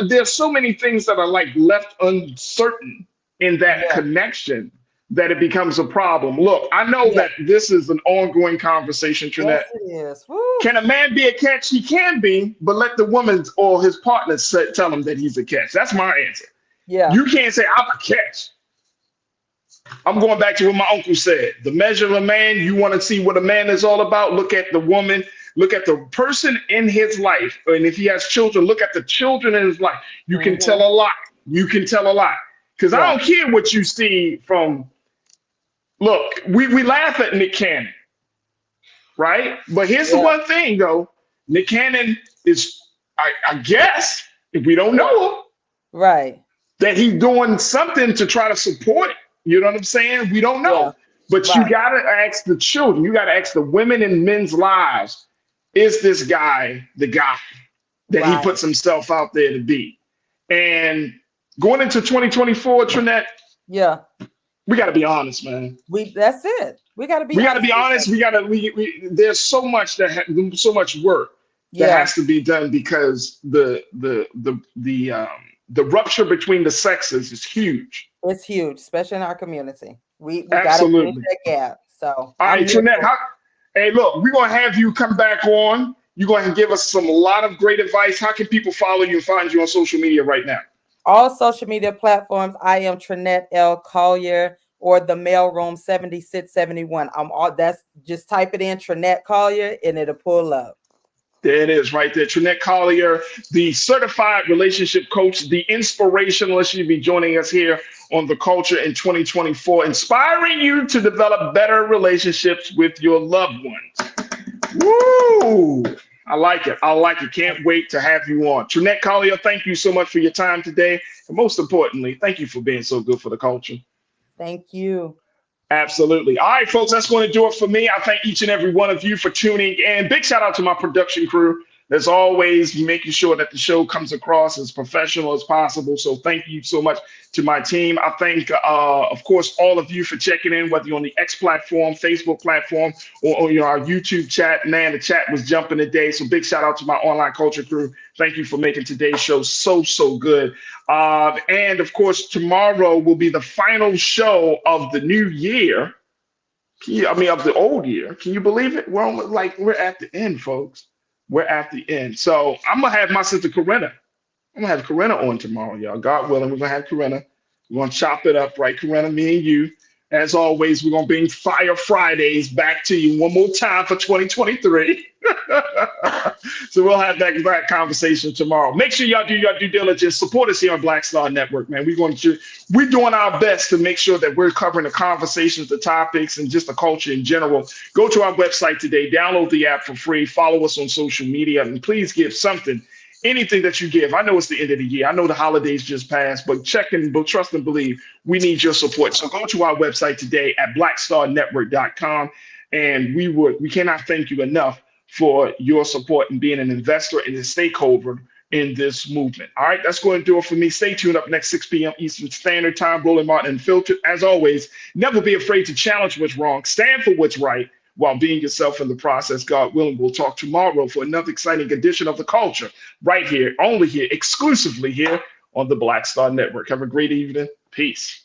there's so many things that are like left uncertain in that Yeah, connection, that it becomes a problem. Look, I know yeah. that this is an ongoing conversation, Yes, Trinette. it is. Woo. Can a man be a catch? He can be, but let the woman or his partner tell him that he's a catch. That's my answer. Yeah, You can't say I'm a catch. I'm going back to what my uncle said. The measure of a man, you want to see what a man is all about? Look at the woman, look at the person in his life. And if he has children, look at the children in his life. You can tell hmm, a lot. You can tell a lot. Because I yeah, don't care what you see from, look, we laugh at Nick Cannon, right? But here's the yeah, one thing, though. Nick Cannon is, I guess, if we don't know him, right, that he's doing something to try to support it. You know what I'm saying? We don't yeah, know. But you right, got to ask the children, you got to ask the women in men's lives, is this guy the guy that he right. puts himself out there to be? And Going into 2024, Trinette, Yeah. we got to be honest, man. That's it. We got to be. We got to be honest. There's so much so much work that has to be done because the rupture between the sexes is huge. It's huge, especially in our community. We got to bridge that gap. So, all right, Trinette. Hey, look, we're gonna have you come back on. You're going to give us a lot of great advice. How can people follow you and find you on social media right now? All social media platforms. I am Trinette L. Collier, or the Mailroom 7671. That's just type it in, Trinette Collier, and it'll pull up. There it is right there. Trinette Collier, the certified relationship coach, the inspirationalist. She'll be joining us here on The Culture in 2024, inspiring you to develop better relationships with your loved ones. Woo! I like it. I like it. Can't wait to have you on. Trinette Collier, thank you so much for your time today. And most importantly, thank you for being so good for the culture. Thank you. Absolutely. All right, folks, that's going to do it for me. I thank each and every one of you for tuning in. Big shout out to my production crew. As always, making sure that the show comes across as professional as possible. So thank you so much to my team. I thank, of course, all of you for checking in, whether you're on the X platform, Facebook platform, or our YouTube chat. Man, the chat was jumping today. So big shout out to my online culture crew. Thank you for making today's show so good. And of course, tomorrow will be the final show of the new year. Of the old year. Can you believe it? We're at the end, folks. We're at the end. So I'm going to have my sister Corinna. I'm going to have Corinna on tomorrow, y'all. God willing, we're going to have Corinna. We're going to chop it up, right, Corinna, me and you. As always, we're going to bring Fire Fridays back to you one more time for 2023. So we'll have that conversation tomorrow. Make sure y'all do your due diligence. Support us here on Black Star Network, man. We're doing our best to make sure that we're covering the conversations, the topics, and just the culture in general. Go to our website today. Download the app for free. Follow us on social media. And please give something. Anything that you give. I know it's the end of the year. I know the holidays just passed, but trust and believe, we need your support. So go to our website today at blackstarnetwork.com. And we cannot thank you enough for your support and being an investor and a stakeholder in this movement. All right, that's going to do it for me. Stay tuned. Up next, 6 p.m. Eastern Standard Time. Roland Martin Unfiltered. As always, never be afraid to challenge what's wrong. Stand for what's right while being yourself in the process. God willing, we'll talk tomorrow for another exciting edition of The Culture right here, only here, exclusively here on the Black Star Network. Have a great evening. Peace.